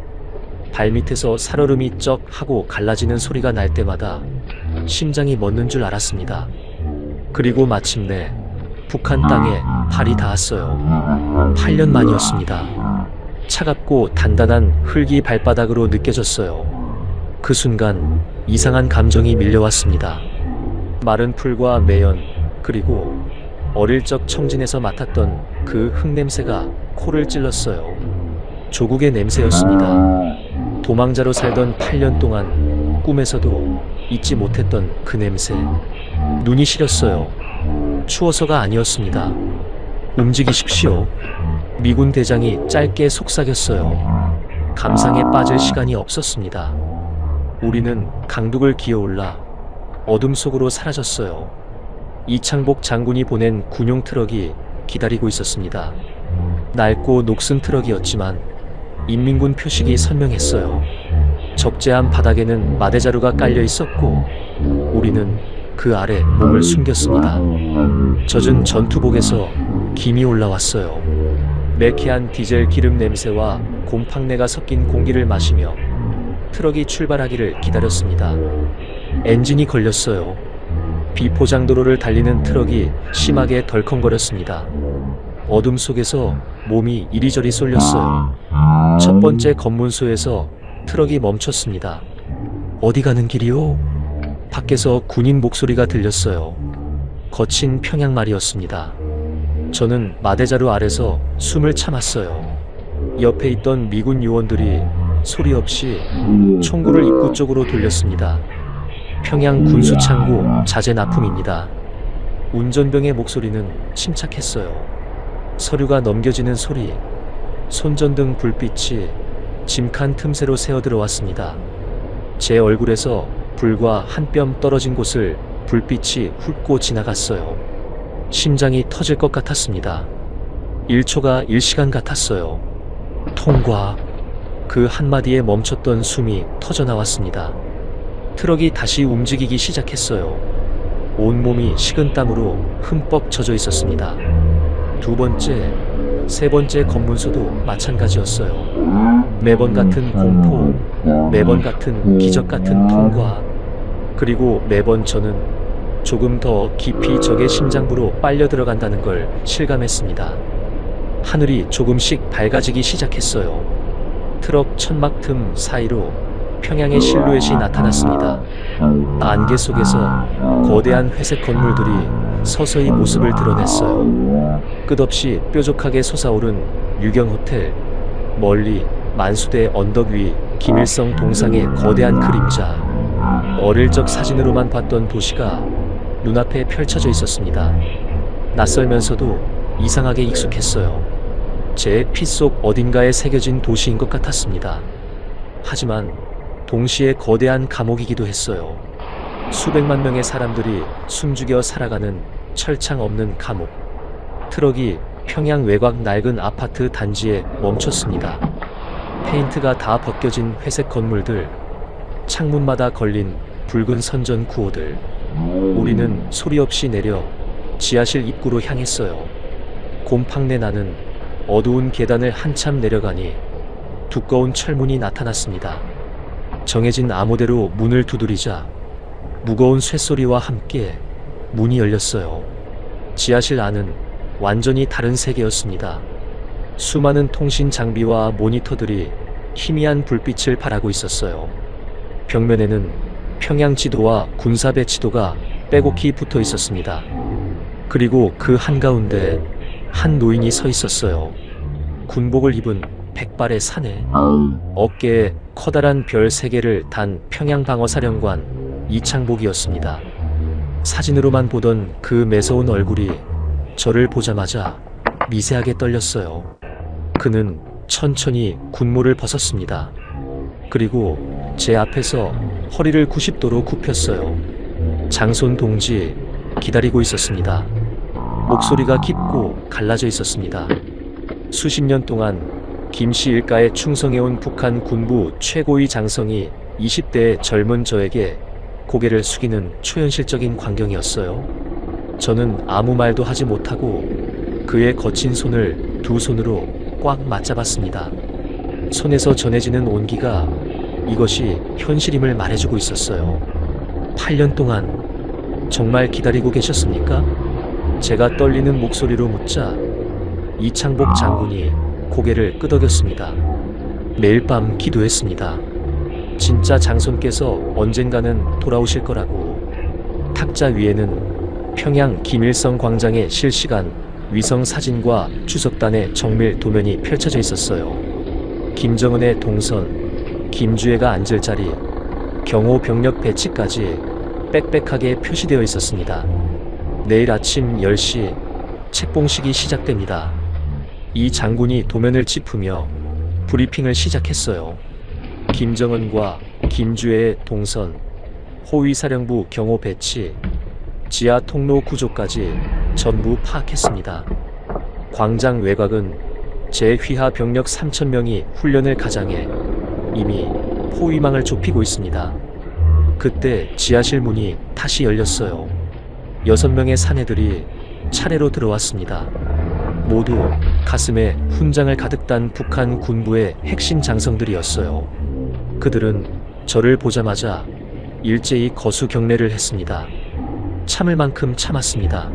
발밑에서 살얼음이 쩍 하고 갈라지는 소리가 날 때마다 심장이 멎는 줄 알았습니다. 그리고 마침내 북한 땅에 발이 닿았어요. 8년 만이었습니다. 차갑고 단단한 흙이 발바닥으로 느껴졌어요. 그 순간 이상한 감정이 밀려왔습니다. 마른 풀과 매연, 그리고 어릴 적 청진에서 맡았던 그 흙냄새가 코를 찔렀어요. 조국의 냄새였습니다. 도망자로 살던 8년 동안 꿈에서도 잊지 못했던 그 냄새. 눈이 시렸어요. 추워서가 아니었습니다. 움직이십시오. 미군 대장이 짧게 속삭였어요. 감상에 빠질 시간이 없었습니다. 우리는 강둑을 기어올라 어둠 속으로 사라졌어요. 이창복 장군이 보낸 군용 트럭이 기다리고 있었습니다. 낡고 녹슨 트럭이었지만 인민군 표식이 선명했어요. 적재한 바닥에는 마대자루가 깔려 있었고 우리는 그 아래 몸을 숨겼습니다. 젖은 전투복에서 김이 올라왔어요. 매캐한 디젤 기름 냄새와 곰팡내가 섞인 공기를 마시며 트럭이 출발하기를 기다렸습니다. 엔진이 걸렸어요. 비포장도로를 달리는 트럭이 심하게 덜컹거렸습니다. 어둠 속에서 몸이 이리저리 쏠렸어요. 첫 번째 검문소에서 트럭이 멈췄습니다. 어디 가는 길이요? 밖에서 군인 목소리가 들렸어요. 거친 평양말이었습니다. 저는 마대자루 아래서 숨을 참았어요. 옆에 있던 미군 요원들이 소리 없이 총구를 입구 쪽으로 돌렸습니다. 평양 군수창고 자재 납품입니다. 운전병의 목소리는 침착했어요. 서류가 넘겨지는 소리, 손전등 불빛이 짐칸 틈새로 새어들어왔습니다. 제 얼굴에서 불과 한 뼘 떨어진 곳을 불빛이 훑고 지나갔어요. 심장이 터질 것 같았습니다. 1초가 1시간 같았어요. 통과. 그 한마디에 멈췄던 숨이 터져나왔습니다. 트럭이 다시 움직이기 시작했어요. 온몸이 식은땀으로 흠뻑 젖어 있었습니다. 두 번째, 세 번째 검문소도 마찬가지였어요. 매번 같은 공포, 매번 같은 기적 같은 통과. 그리고 매번 저는 조금 더 깊이 적의 심장부로 빨려 들어간다는 걸 실감했습니다. 하늘이 조금씩 밝아지기 시작했어요. 트럭 천막 틈 사이로 평양의 실루엣이 나타났습니다. 안개 속에서 거대한 회색 건물들이 서서히 모습을 드러냈어요. 끝없이 뾰족하게 솟아오른 유경호텔, 멀리 만수대 언덕 위 김일성 동상의 거대한 그림자, 어릴 적 사진으로만 봤던 도시가 눈앞에 펼쳐져 있었습니다. 낯설면서도 이상하게 익숙했어요. 제 피 속 어딘가에 새겨진 도시인 것 같았습니다. 하지만 동시에 거대한 감옥이기도 했어요. 수백만 명의 사람들이 숨죽여 살아가는 철창 없는 감옥. 트럭이 평양 외곽 낡은 아파트 단지에 멈췄습니다. 페인트가 다 벗겨진 회색 건물들, 창문마다 걸린 붉은 선전 구호들. 우리는 소리 없이 내려 지하실 입구로 향했어요. 곰팡내 나는 어두운 계단을 한참 내려가니 두꺼운 철문이 나타났습니다. 정해진 암호대로 문을 두드리자 무거운 쇳소리와 함께 문이 열렸어요. 지하실 안은 완전히 다른 세계였습니다. 수많은 통신 장비와 모니터들이 희미한 불빛을 발하고 있었어요. 벽면에는 평양 지도와 군사 배치도가 빼곡히 붙어 있었습니다. 그리고 그 한가운데 한 노인이 서 있었어요. 군복을 입은 백발의 사내, 어깨에 커다란 별 3개를 단 평양방어사령관 이창복이었습니다. 사진으로만 보던 그 매서운 얼굴이 저를 보자마자 미세하게 떨렸어요. 그는 천천히 군모를 벗었습니다. 그리고 제 앞에서 허리를 90도로 굽혔어요. 장손 동지, 기다리고 있었습니다. 목소리가 깊고 갈라져 있었습니다. 수십 년 동안 김씨 일가에 충성해온 북한 군부 최고위 장성이 20대의 젊은 저에게 고개를 숙이는 초현실적인 광경이었어요. 저는 아무 말도 하지 못하고 그의 거친 손을 두 손으로 꽉 맞잡았습니다. 손에서 전해지는 온기가 이것이 현실임을 말해주고 있었어요. 8년 동안 정말 기다리고 계셨습니까? 제가 떨리는 목소리로 묻자 이창복 장군이 고개를 끄덕였습니다. 매일 밤 기도했습니다. 진짜 장손께서 언젠가는 돌아오실 거라고. 탁자 위에는 평양 김일성 광장의 실시간 위성 사진과 추석단의 정밀 도면이 펼쳐져 있었어요. 김정은의 동선, 김주애가 앉을 자리, 경호 병력 배치까지 빽빽하게 표시되어 있었습니다. 내일 아침 10시 책봉식이 시작됩니다. 이 장군이 도면을 짚으며 브리핑을 시작했어요. 김정은과 김주애의 동선, 호위사령부 경호 배치, 지하 통로 구조까지 전부 파악했습니다. 광장 외곽은 제휘하 병력 3,000명이 훈련을 가장해 이미 포위망을 좁히고 있습니다. 그때 지하실 문이 다시 열렸어요. 6명의 사내들이 차례로 들어왔습니다. 모두 가슴에 훈장을 가득 단 북한 군부의 핵심 장성들이었어요. 그들은 저를 보자마자 일제히 거수 경례를 했습니다. 참을 만큼 참았습니다.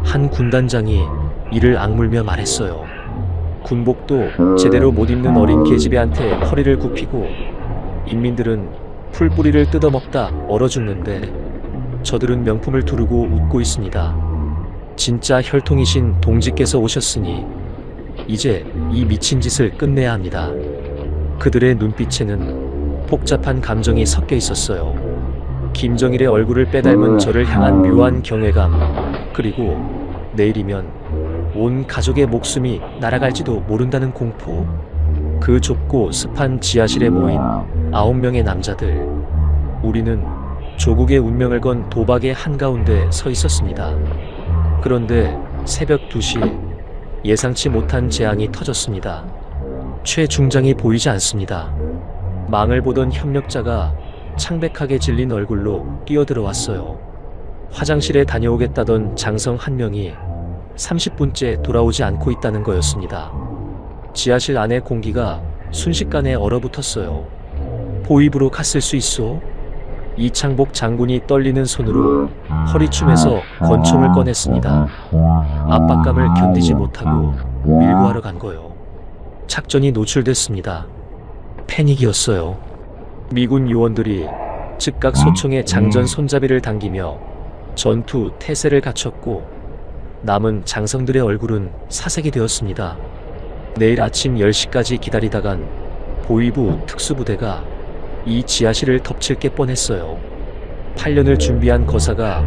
한 군단장이 이를 악물며 말했어요. 군복도 제대로 못 입는 어린 계집애한테 허리를 굽히고 인민들은 풀뿌리를 뜯어먹다 얼어 죽는데 저들은 명품을 두르고 웃고 있습니다. 진짜 혈통이신 동지께서 오셨으니 이제 이 미친 짓을 끝내야 합니다. 그들의 눈빛에는 복잡한 감정이 섞여 있었어요. 김정일의 얼굴을 빼닮은 저를 향한 묘한 경외감, 그리고 내일이면 온 가족의 목숨이 날아갈지도 모른다는 공포. 그 좁고 습한 지하실에 모인 9명의 남자들. 우리는 조국의 운명을 건 도박의 한가운데 서 있었습니다. 그런데 새벽 2시 예상치 못한 재앙이 터졌습니다. 최 중장이 보이지 않습니다. 망을 보던 협력자가 창백하게 질린 얼굴로 뛰어들어왔어요. 화장실에 다녀오겠다던 장성 한 명이 30분째 돌아오지 않고 있다는 거였습니다. 지하실 안의 공기가 순식간에 얼어붙었어요. 보입으로 갔을 수 있소? 이창복 장군이 떨리는 손으로 허리춤에서 권총을 꺼냈습니다. 압박감을 견디지 못하고 밀고 하러 간 거요. 작전이 노출됐습니다. 패닉이었어요. 미군 요원들이 즉각 소총의 장전 손잡이를 당기며 전투 태세를 갖췄고 남은 장성들의 얼굴은 사색이 되었습니다. 내일 아침 10시까지 기다리다간 보위부 특수부대가 이 지하실을 덮칠 게 뻔했어요. 8년을 준비한 거사가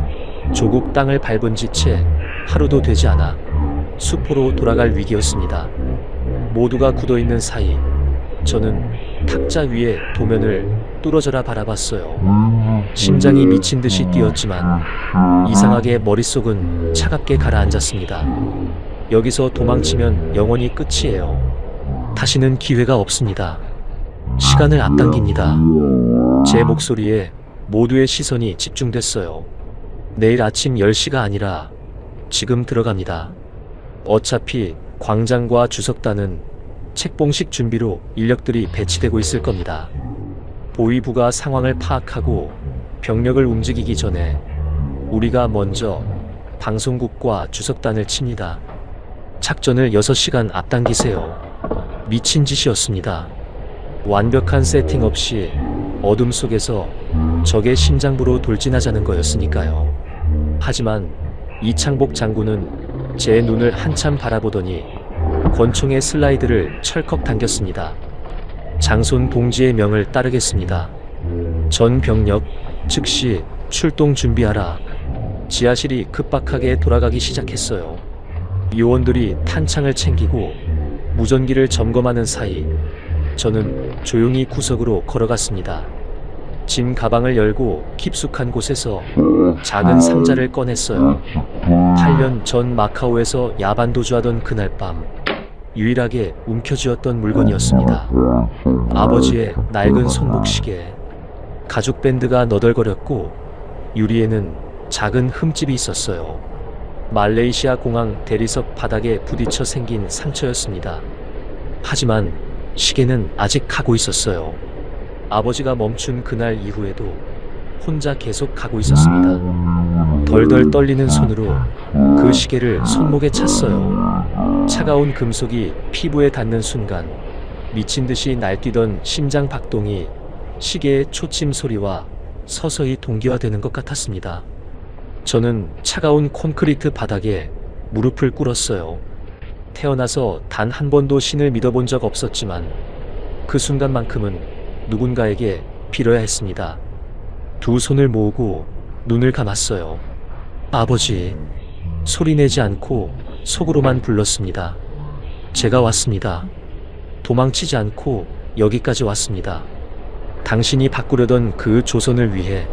조국 땅을 밟은 지 채 하루도 되지 않아 수포로 돌아갈 위기였습니다. 모두가 굳어있는 사이 저는 탁자 위에 도면을 뚫어져라 바라봤어요. 심장이 미친 듯이 뛰었지만 이상하게 머릿속은 차갑게 가라앉았습니다. 여기서 도망치면 영원히 끝이에요. 다시는 기회가 없습니다. 시간을 앞당깁니다. 제 목소리에 모두의 시선이 집중됐어요. 내일 아침 10시가 아니라 지금 들어갑니다. 어차피 광장과 주석단은 책봉식 준비로 인력들이 배치되고 있을 겁니다. 보위부가 상황을 파악하고 병력을 움직이기 전에 우리가 먼저 방송국과 주석단을 칩니다. 작전을 6시간 앞당기세요. 미친 짓이었습니다. 완벽한 세팅 없이 어둠 속에서 적의 심장부로 돌진하자는 거였으니까요. 하지만 이창복 장군은 제 눈을 한참 바라보더니 권총의 슬라이드를 철컥 당겼습니다. 장손 동지의 명을 따르겠습니다. 전 병력 즉시 출동 준비하라. 지하실이 급박하게 돌아가기 시작했어요. 요원들이 탄창을 챙기고 무전기를 점검하는 사이 저는 조용히 구석으로 걸어갔습니다. 짐 가방을 열고 깊숙한 곳에서 작은 상자를 꺼냈어요. 8년 전 마카오에서 야반 도주하던 그날 밤 유일하게 움켜쥐었던 물건이었습니다. 아버지의 낡은 손목시계. 가죽 밴드가 너덜거렸고 유리에는 작은 흠집이 있었어요. 말레이시아 공항 대리석 바닥에 부딪혀 생긴 상처였습니다. 하지만 시계는 아직 가고 있었어요. 아버지가 멈춘 그날 이후에도 혼자 계속 가고 있었습니다. 덜덜 떨리는 손으로 그 시계를 손목에 찼어요. 차가운 금속이 피부에 닿는 순간 미친 듯이 날뛰던 심장 박동이 시계의 초침 소리와 서서히 동기화되는 것 같았습니다. 저는 차가운 콘크리트 바닥에 무릎을 꿇었어요. 태어나서 단 한 번도 신을 믿어본 적 없었지만 그 순간만큼은 누군가에게 빌어야 했습니다. 두 손을 모으고 눈을 감았어요. 아버지, 소리내지 않고 속으로만 불렀습니다. 제가 왔습니다. 도망치지 않고 여기까지 왔습니다. 당신이 바꾸려던 그 조선을 위해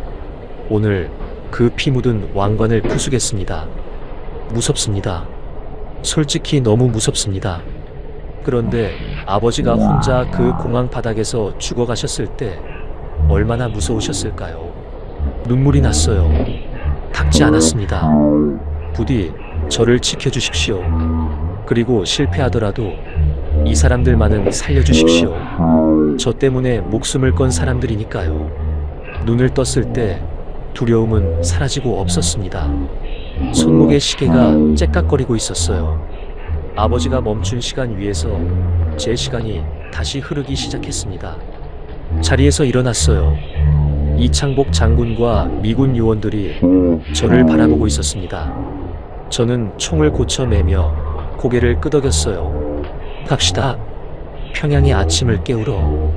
오늘 그 피 묻은 왕관을 부수겠습니다. 무섭습니다. 솔직히 너무 무섭습니다. 그런데 아버지가 혼자 그 공항 바닥에서 죽어가셨을 때 얼마나 무서우셨을까요? 눈물이 났어요. 닦지 않았습니다. 부디 저를 지켜주십시오. 그리고 실패하더라도 이 사람들만은 살려주십시오. 저 때문에 목숨을 건 사람들이니까요. 눈을 떴을 때 두려움은 사라지고 없었습니다. 손목의 시계가 째깍거리고 있었어요. 아버지가 멈춘 시간 위에서 제 시간이 다시 흐르기 시작했습니다. 자리에서 일어났어요. 이창복 장군과 미군 요원들이 저를 바라보고 있었습니다. 저는 총을 고쳐매며 고개를 끄덕였어요. 갑시다. 평양의 아침을 깨우러.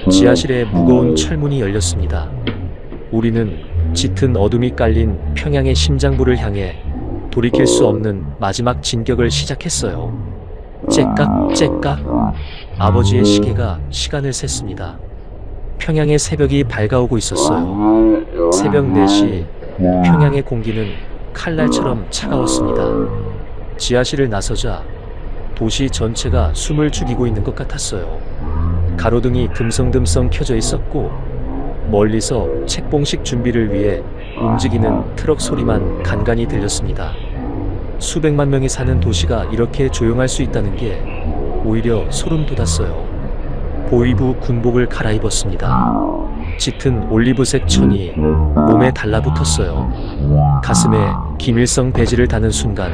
지하실에 무거운 철문이 열렸습니다. 우리는 짙은 어둠이 깔린 평양의 심장부를 향해 돌이킬 수 없는 마지막 진격을 시작했어요. 째깍째깍 아버지의 시계가 시간을 셌습니다. 평양의 새벽이 밝아오고 있었어요. 새벽 4시 평양의 공기는 칼날처럼 차가웠습니다. 지하실을 나서자 도시 전체가 숨을 죽이고 있는 것 같았어요. 가로등이 듬성듬성 켜져 있었고 멀리서 책봉식 준비를 위해 움직이는 트럭 소리만 간간히 들렸습니다. 수백만 명이 사는 도시가 이렇게 조용할 수 있다는 게 오히려 소름 돋았어요. 보위부 군복을 갈아입었습니다. 짙은 올리브색 천이 몸에 달라붙었어요. 가슴에 김일성 배지를 다는 순간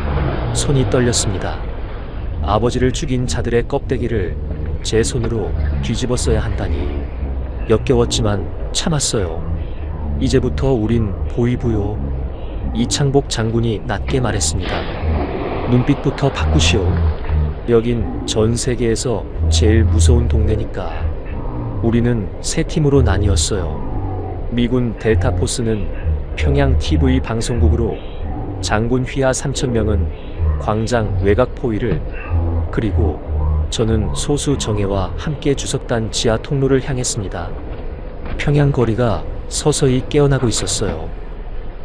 손이 떨렸습니다. 아버지를 죽인 자들의 껍데기를 제 손으로 뒤집었어야 한다니. 역겨웠지만 참았어요. 이제부터 우린 보이부요. 이창복 장군이 낮게 말했습니다. 눈빛부터 바꾸시오. 여긴 전 세계에서 제일 무서운 동네니까. 우리는 세 팀으로 나뉘었어요. 미군 델타포스는 평양 TV 방송국으로, 장군 휘하 3,000명은 광장 외곽 포위를, 그리고 저는 소수 정예와 함께 주석단 지하 통로를 향했습니다. 평양 거리가 서서히 깨어나고 있었어요.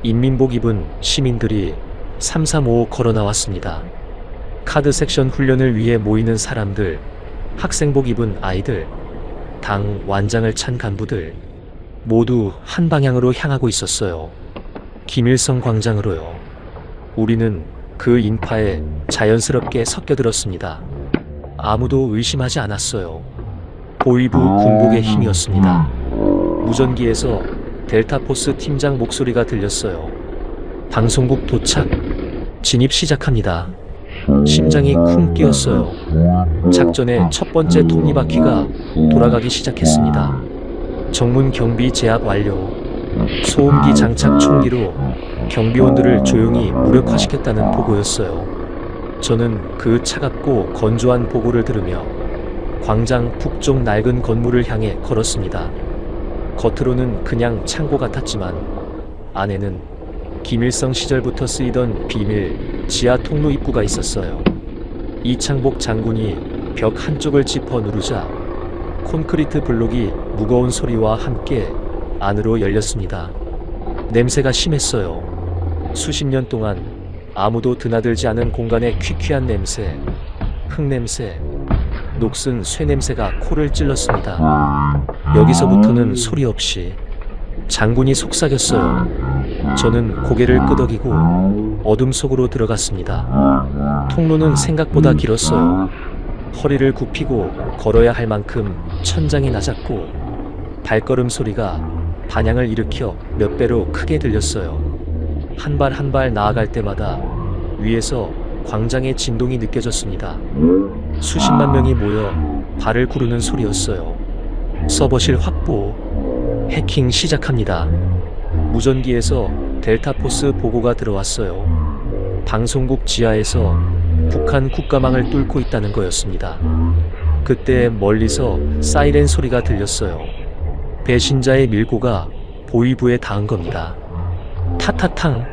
인민복 입은 시민들이 335 걸어 나왔습니다. 카드 섹션 훈련을 위해 모이는 사람들, 학생복 입은 아이들, 당 완장을 찬 간부들, 모두 한 방향으로 향하고 있었어요. 김일성 광장으로요. 우리는 그 인파에 자연스럽게 섞여들었습니다. 아무도 의심하지 않았어요. 보위부 군복의 힘이었습니다. 무전기에서 델타포스 팀장 목소리가 들렸어요. 방송국 도착. 진입 시작합니다. 심장이 쿵 뛰었어요. 작전의 첫 번째 톱니바퀴가 돌아가기 시작했습니다. 정문 경비 제압 완료. 소음기 장착 총기로 경비원들을 조용히 무력화시켰다는 보고였어요. 저는 그 차갑고 건조한 보고를 들으며 광장 북쪽 낡은 건물을 향해 걸었습니다. 겉으로는 그냥 창고 같았지만 안에는 김일성 시절부터 쓰이던 비밀 지하 통로 입구가 있었어요. 이창복 장군이 벽 한쪽을 짚어 누르자 콘크리트 블록이 무거운 소리와 함께 안으로 열렸습니다. 냄새가 심했어요. 수십 년 동안 아무도 드나들지 않은 공간의 퀴퀴한 냄새, 흙냄새, 녹슨 쇠냄새가 코를 찔렀습니다. 여기서부터는 소리 없이 장군이 속삭였어요. 저는 고개를 끄덕이고 어둠 속으로 들어갔습니다. 통로는 생각보다 길었어요. 허리를 굽히고 걸어야 할 만큼 천장이 낮았고 발걸음 소리가 반향을 일으켜 몇 배로 크게 들렸어요. 한 발 한 발 나아갈 때마다 위에서 광장의 진동이 느껴졌습니다. 수십만 명이 모여 발을 구르는 소리였어요. 서버실 확보. 해킹 시작합니다. 무전기에서 델타포스 보고가 들어왔어요. 방송국 지하에서 북한 국가망을 뚫고 있다는 거였습니다. 그때 멀리서 사이렌 소리가 들렸어요. 배신자의 밀고가 보위부에 닿은 겁니다. 타타탕,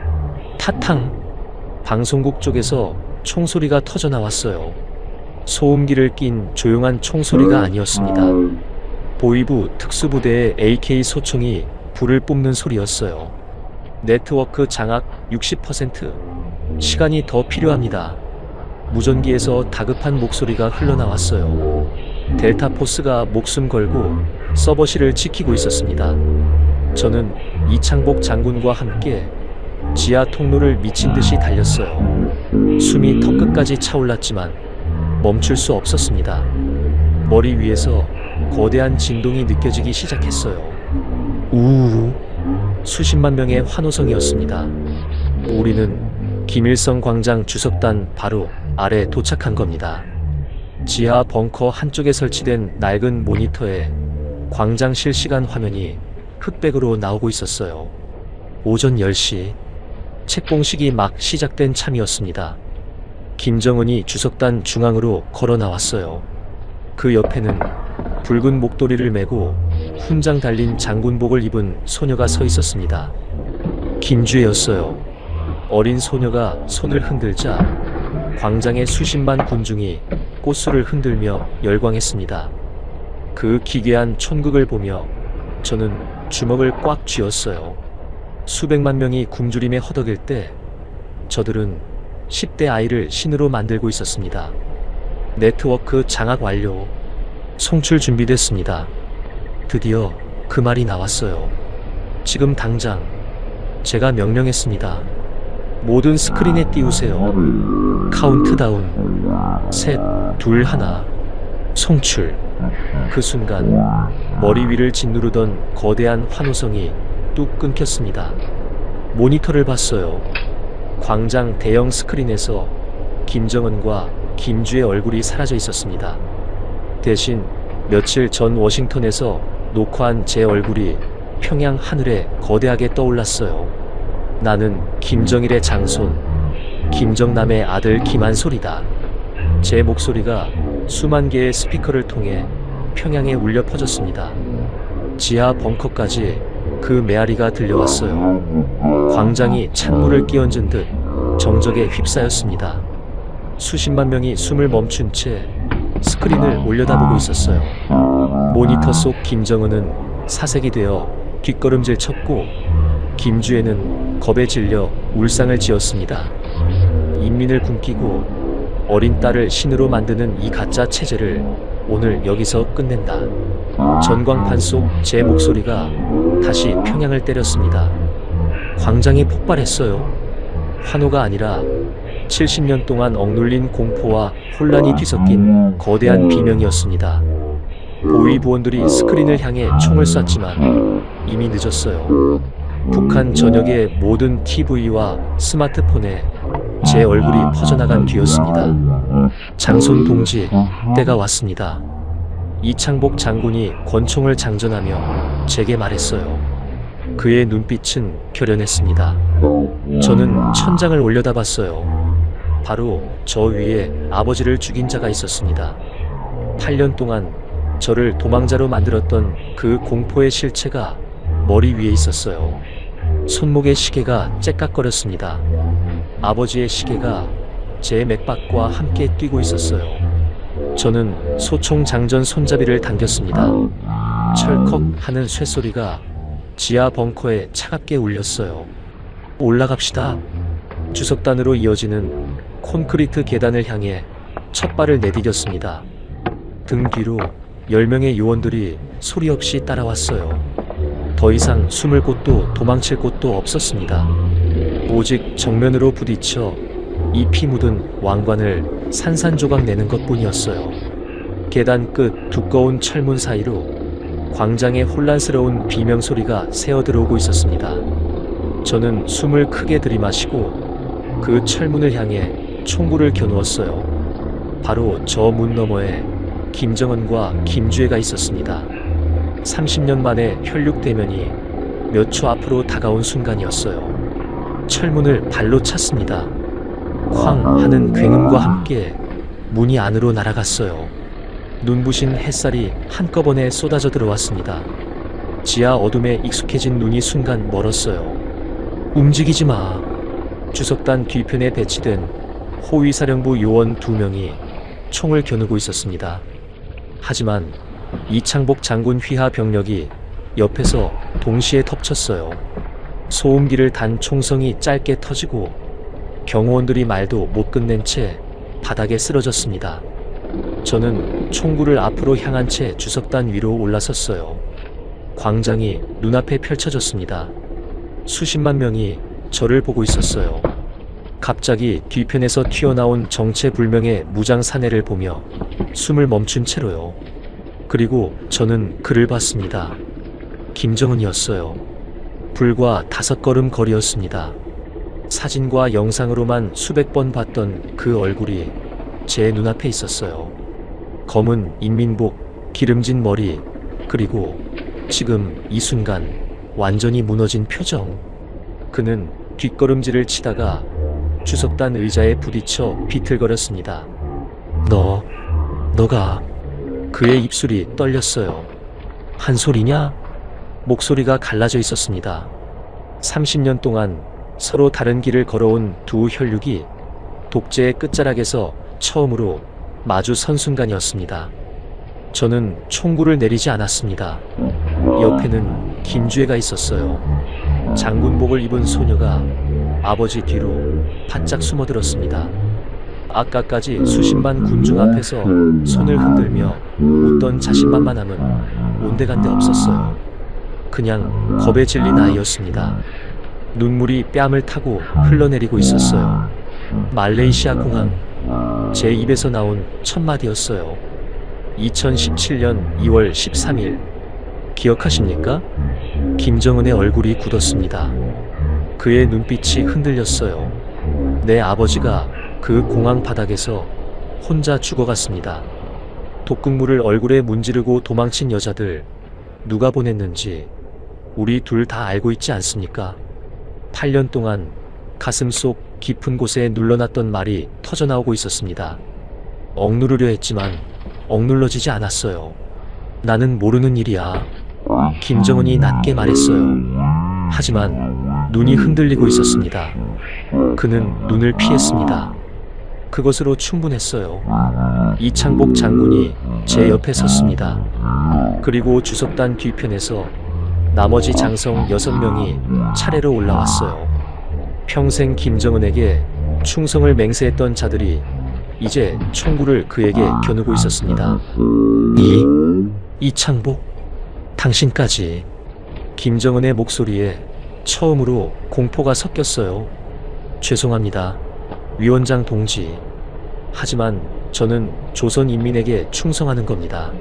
타탕. 방송국 쪽에서 총소리가 터져 나왔어요. 소음기를 낀 조용한 총소리가 아니었습니다. 보위부 특수부대의 AK 소총이 불을 뿜는 소리였어요. 네트워크 장악 60%. 시간이 더 필요합니다. 무전기에서 다급한 목소리가 흘러나왔어요. 델타포스가 목숨 걸고 서버실을 지키고 있었습니다. 저는 이창복 장군과 함께 지하 통로를 미친 듯이 달렸어요. 숨이 턱끝까지 차올랐지만 멈출 수 없었습니다. 머리 위에서 거대한 진동이 느껴지기 시작했어요. 우우우. 수십만 명의 환호성이었습니다. 우리는 김일성 광장 주석단 바로 아래 도착한 겁니다. 지하 벙커 한쪽에 설치된 낡은 모니터에 광장 실시간 화면이 흑백으로 나오고 있었어요. 오전 10시. 책봉식이 막 시작된 참이었습니다. 김정은이 주석단 중앙으로 걸어 나왔어요. 그 옆에는 붉은 목도리를 메고 훈장 달린 장군복을 입은 소녀가 서 있었습니다. 김주혜였어요. 어린 소녀가 손을 흔들자 광장의 수십만 군중이 꽃술을 흔들며 열광했습니다. 그 기괴한 촌극을 보며 저는 주먹을 꽉 쥐었어요. 수백만 명이 굶주림에 허덕일 때 저들은 10대 아이를 신으로 만들고 있었습니다. 네트워크 장악 완료. 송출 준비됐습니다. 드디어 그 말이 나왔어요. 지금 당장. 제가 명령했습니다. 모든 스크린에 띄우세요. 카운트다운. 셋, 둘, 하나. 송출. 그 순간 머리 위를 짓누르던 거대한 환호성이 뚝 끊겼습니다. 모니터를 봤어요. 광장 대형 스크린에서 김정은과 김주의 얼굴이 사라져 있었습니다. 대신 며칠 전 워싱턴에서 녹화한 제 얼굴이 평양 하늘에 거대하게 떠올랐어요. 나는 김정일의 장손, 김정남의 아들 김한솔이다. 제 목소리가 수만 개의 스피커를 통해 평양에 울려 퍼졌습니다. 지하 벙커까지 그 메아리가 들려왔어요. 광장이 찬물을 끼얹은 듯 정적에 휩싸였습니다. 수십만 명이 숨을 멈춘 채 스크린을 올려다보고 있었어요. 모니터 속 김정은은 사색이 되어 뒷걸음질 쳤고 김주애는 겁에 질려 울상을 지었습니다. 인민을 굶기고 어린 딸을 신으로 만드는 이 가짜 체제를 오늘 여기서 끝낸다. 전광판 속 제 목소리가 다시 평양을 때렸습니다. 광장이 폭발했어요. 환호가 아니라 70년 동안 억눌린 공포와 혼란이 뒤섞인 거대한 비명이었습니다. 보위부원들이 스크린을 향해 총을 쐈지만 이미 늦었어요. 북한 전역의 모든 TV와 스마트폰에 제 얼굴이 퍼져나간 뒤였습니다. 장손 동지, 때가 왔습니다. 이창복 장군이 권총을 장전하며 제게 말했어요. 그의 눈빛은 결연했습니다. 저는 천장을 올려다봤어요. 바로 저 위에 아버지를 죽인 자가 있었습니다. 8년 동안 저를 도망자로 만들었던 그 공포의 실체가 머리 위에 있었어요. 손목의 시계가 째깍거렸습니다. 아버지의 시계가 제 맥박과 함께 뛰고 있었어요. 저는 소총 장전 손잡이를 당겼습니다. 철컥 하는 쇠소리가 지하 벙커에 차갑게 울렸어요. 올라갑시다. 주석단으로 이어지는 콘크리트 계단을 향해 첫 발을 내디뎠습니다. 등 뒤로 10명의 요원들이 소리 없이 따라왔어요. 더 이상 숨을 곳도 도망칠 곳도 없었습니다. 오직 정면으로 부딪혀 이 피 묻은 왕관을 산산조각 내는 것뿐이었어요. 계단 끝 두꺼운 철문 사이로 광장의 혼란스러운 비명소리가 새어들어오고 있었습니다. 저는 숨을 크게 들이마시고 그 철문을 향해 총구를 겨누었어요. 바로 저 문 너머에 김정은과 김주애가 있었습니다. 30년 만에 혈육대면이 몇 초 앞으로 다가온 순간이었어요. 철문을 발로 찼습니다. 쾅 하는 굉음과 함께 문이 안으로 날아갔어요. 눈부신 햇살이 한꺼번에 쏟아져 들어왔습니다. 지하 어둠에 익숙해진 눈이 순간 멀었어요. 움직이지 마. 주석단 뒤편에 배치된 호위사령부 요원 2명이 총을 겨누고 있었습니다. 하지만 이창복 장군 휘하 병력이 옆에서 동시에 덮쳤어요. 소음기를 단 총성이 짧게 터지고 경호원들이 말도 못 끝낸 채 바닥에 쓰러졌습니다. 저는 총구를 앞으로 향한 채 주석단 위로 올라섰어요. 광장이 눈앞에 펼쳐졌습니다. 수십만 명이 저를 보고 있었어요. 갑자기 뒤편에서 튀어나온 정체불명의 무장 사내를 보며 숨을 멈춘 채로요. 그리고 저는 그를 봤습니다. 김정은이었어요. 불과 5걸음 거리였습니다. 사진과 영상으로만 수백 번 봤던 그 얼굴이 제 눈앞에 있었어요. 검은 인민복, 기름진 머리, 그리고 지금 이 순간 완전히 무너진 표정. 그는 뒷걸음질을 치다가 주석단 의자에 부딪혀 비틀거렸습니다. 너가... 그의 입술이 떨렸어요. 한솔이냐? 목소리가 갈라져 있었습니다. 30년 동안 서로 다른 길을 걸어온 두 혈육이 독재의 끝자락에서 처음으로 마주 선 순간이었습니다. 저는 총구를 내리지 않았습니다. 옆에는 김주애가 있었어요. 장군복을 입은 소녀가 아버지 뒤로 바짝 숨어들었습니다. 아까까지 수십만 군중 앞에서 손을 흔들며 웃던 자신만만함은 온데간데 없었어요. 그냥 겁에 질린 아이였습니다. 눈물이 뺨을 타고 흘러내리고 있었어요. 말레이시아 공항, 제 입에서 나온 첫 마디였어요. 2017년 2월 13일. 기억하십니까? 김정은의 얼굴이 굳었습니다. 그의 눈빛이 흔들렸어요. 내 아버지가 그 공항 바닥에서 혼자 죽어갔습니다. 독극물을 얼굴에 문지르고 도망친 여자들 누가 보냈는지 우리 둘 다 알고 있지 않습니까? 8년 동안 가슴 속 깊은 곳에 눌러놨던 말이 터져나오고 있었습니다. 억누르려 했지만 억눌러지지 않았어요. 나는 모르는 일이야. 김정은이 낮게 말했어요. 하지만 눈이 흔들리고 있었습니다. 그는 눈을 피했습니다. 그것으로 충분했어요. 이창복 장군이 제 옆에 섰습니다. 그리고 주석단 뒤편에서 나머지 장성 6명이 차례로 올라왔어요. 평생 김정은에게 충성을 맹세했던 자들이 이제 총구를 그에게 겨누고 있었습니다. 이창복, 당신까지. 김정은의 목소리에 처음으로 공포가 섞였어요. 죄송합니다, 위원장 동지. 하지만 저는 조선 인민에게 충성하는 겁니다.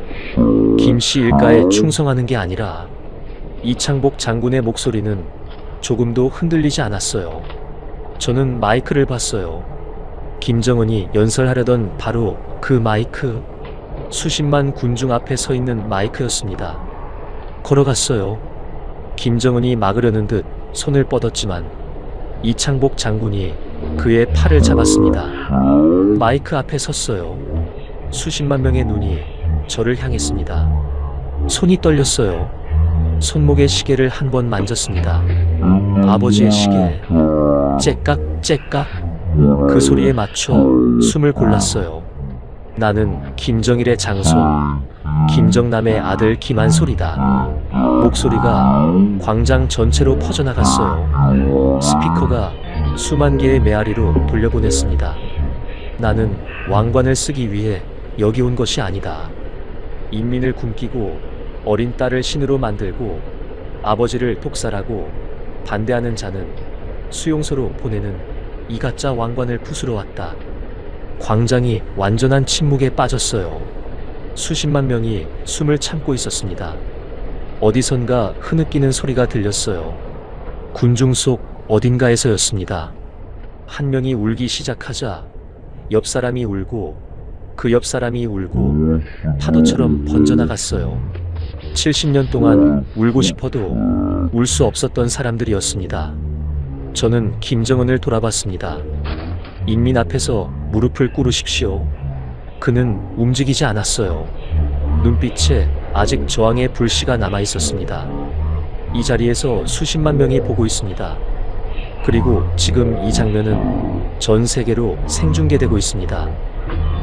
김씨 일가에 충성하는 게 아니라. 이창복 장군의 목소리는 조금도 흔들리지 않았어요. 저는 마이크를 봤어요. 김정은이 연설하려던 바로 그 마이크. 수십만 군중 앞에 서 있는 마이크였습니다. 걸어갔어요. 김정은이 막으려는 듯 손을 뻗었지만 이창복 장군이 그의 팔을 잡았습니다. 마이크 앞에 섰어요. 수십만 명의 눈이 저를 향했습니다. 손이 떨렸어요. 손목의 시계를 한 번 만졌습니다. 아버지의 시계. 째깍 째깍. 그 소리에 맞춰 숨을 골랐어요. 나는 김정일의 장손, 김정남의 아들 김한솔이다. 목소리가 광장 전체로 퍼져나갔어요. 스피커가 수만 개의 메아리로 돌려보냈습니다. 나는 왕관을 쓰기 위해 여기 온 것이 아니다. 인민을 굶기고 어린 딸을 신으로 만들고 아버지를 독살하고 반대하는 자는 수용소로 보내는 이 가짜 왕관을 부수러 왔다. 광장이 완전한 침묵에 빠졌어요. 수십만 명이 숨을 참고 있었습니다. 어디선가 흐느끼는 소리가 들렸어요. 군중 속 어딘가에서였습니다. 한 명이 울기 시작하자 옆 사람이 울고 그 옆 사람이 울고 파도처럼 번져나갔어요. 70년 동안 울고 싶어도 울 수 없었던 사람들이었습니다. 저는 김정은을 돌아봤습니다. 인민 앞에서 무릎을 꿇으십시오. 그는 움직이지 않았어요. 눈빛에 아직 저항의 불씨가 남아 있었습니다. 이 자리에서 수십만 명이 보고 있습니다. 그리고 지금 이 장면은 전 세계로 생중계되고 있습니다.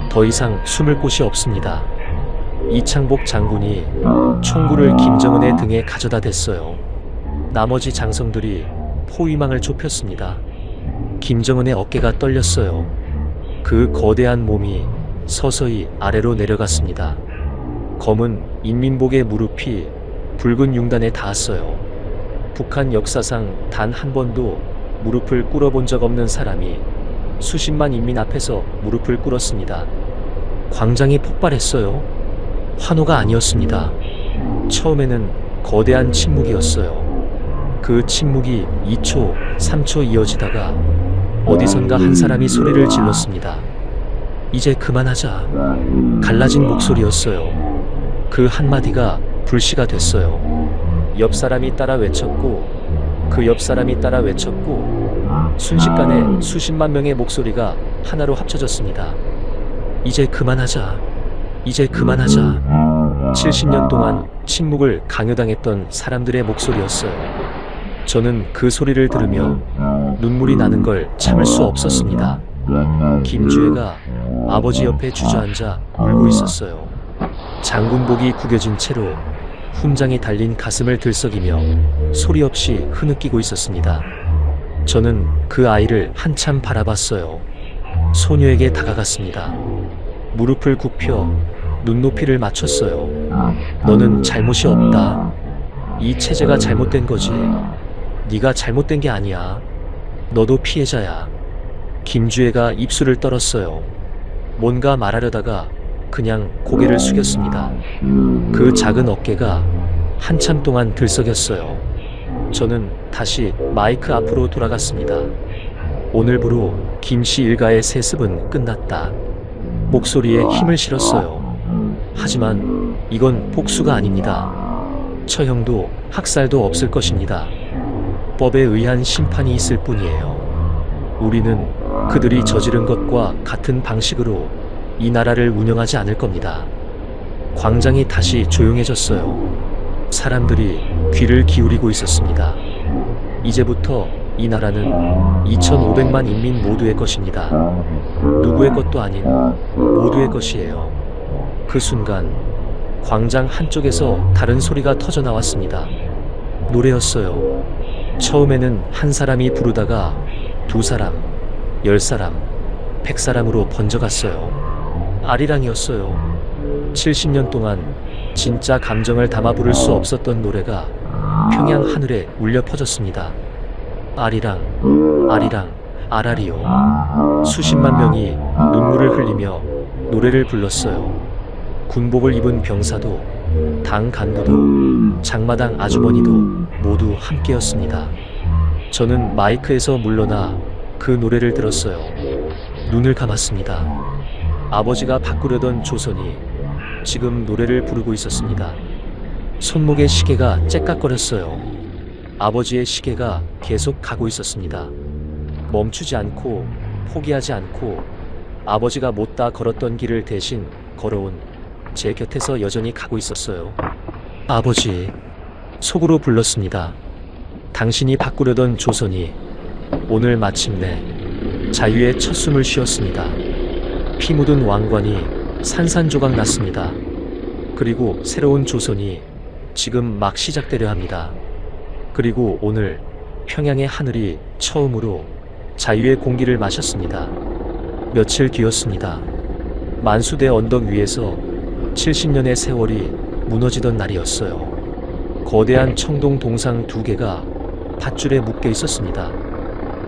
더 이상 숨을 곳이 없습니다. 이창복 장군이 총구를 김정은의 등에 가져다 댔어요. 나머지 장성들이 포위망을 좁혔습니다. 김정은의 어깨가 떨렸어요. 그 거대한 몸이 서서히 아래로 내려갔습니다. 검은 인민복의 무릎이 붉은 융단에 닿았어요. 북한 역사상 단 한 번도 무릎을 꿇어본 적 없는 사람이 수십만 인민 앞에서 무릎을 꿇었습니다. 광장이 폭발했어요. 환호가 아니었습니다. 처음에는 거대한 침묵이었어요. 그 침묵이 2초, 3초 이어지다가 어디선가 한 사람이 소리를 질렀습니다. 이제 그만하자. 갈라진 목소리였어요. 그 한마디가 불씨가 됐어요. 옆 사람이 따라 외쳤고 그 옆 사람이 따라 외쳤고 순식간에 수십만 명의 목소리가 하나로 합쳐졌습니다. 이제 그만하자. 이제 그만하자. 70년 동안 침묵을 강요당했던 사람들의 목소리였어요. 저는 그 소리를 들으며 눈물이 나는 걸 참을 수 없었습니다. 김주애가 아버지 옆에 주저앉아 울고 있었어요. 장군복이 구겨진 채로 훈장이 달린 가슴을 들썩이며 소리 없이 흐느끼고 있었습니다. 저는 그 아이를 한참 바라봤어요. 소녀에게 다가갔습니다. 무릎을 굽혀 눈높이를 맞췄어요. 너는 잘못이 없다. 이 체제가 잘못된 거지. 네가 잘못된 게 아니야. 너도 피해자야. 김주애가 입술을 떨었어요. 뭔가 말하려다가 그냥 고개를 숙였습니다. 그 작은 어깨가 한참 동안 들썩였어요. 저는 다시 마이크 앞으로 돌아갔습니다. 오늘부로 김씨 일가의 세습은 끝났다. 목소리에 힘을 실었어요. 하지만 이건 복수가 아닙니다. 처형도 학살도 없을 것입니다. 법에 의한 심판이 있을 뿐이에요. 우리는 그들이 저지른 것과 같은 방식으로 이 나라를 운영하지 않을 겁니다. 광장이 다시 조용해졌어요. 사람들이 귀를 기울이고 있었습니다. 이제부터 이 나라는 2,500만 인민 모두의 것입니다. 누구의 것도 아닌 모두의 것이에요. 그 순간 광장 한쪽에서 다른 소리가 터져 나왔습니다. 노래였어요. 처음에는 한 사람이 부르다가 2사람, 10사람, 100사람으로 번져갔어요. 아리랑이었어요. 70년 동안 진짜 감정을 담아 부를 수 없었던 노래가 평양 하늘에 울려 퍼졌습니다. 아리랑, 아리랑, 아라리요. 수십만 명이 눈물을 흘리며 노래를 불렀어요. 군복을 입은 병사도, 당 간부도, 장마당 아주머니도 모두 함께였습니다. 저는 마이크에서 물러나 그 노래를 들었어요. 눈을 감았습니다. 아버지가 바꾸려던 조선이 지금 노래를 부르고 있었습니다. 손목의 시계가 째깍거렸어요. 아버지의 시계가 계속 가고 있었습니다. 멈추지 않고 포기하지 않고 아버지가 못다 걸었던 길을 대신 걸어온 제 곁에서 여전히 가고 있었어요. 아버지, 속으로 불렀습니다. 당신이 바꾸려던 조선이 오늘 마침내 자유의 첫 숨을 쉬었습니다. 피 묻은 왕관이 산산조각 났습니다. 그리고 새로운 조선이 지금 막 시작되려 합니다. 그리고 오늘 평양의 하늘이 처음으로 자유의 공기를 마셨습니다. 며칠 뒤였습니다. 만수대 언덕 위에서 70년의 세월이 무너지던 날이었어요. 거대한 청동 동상 2개가 밧줄에 묶여 있었습니다.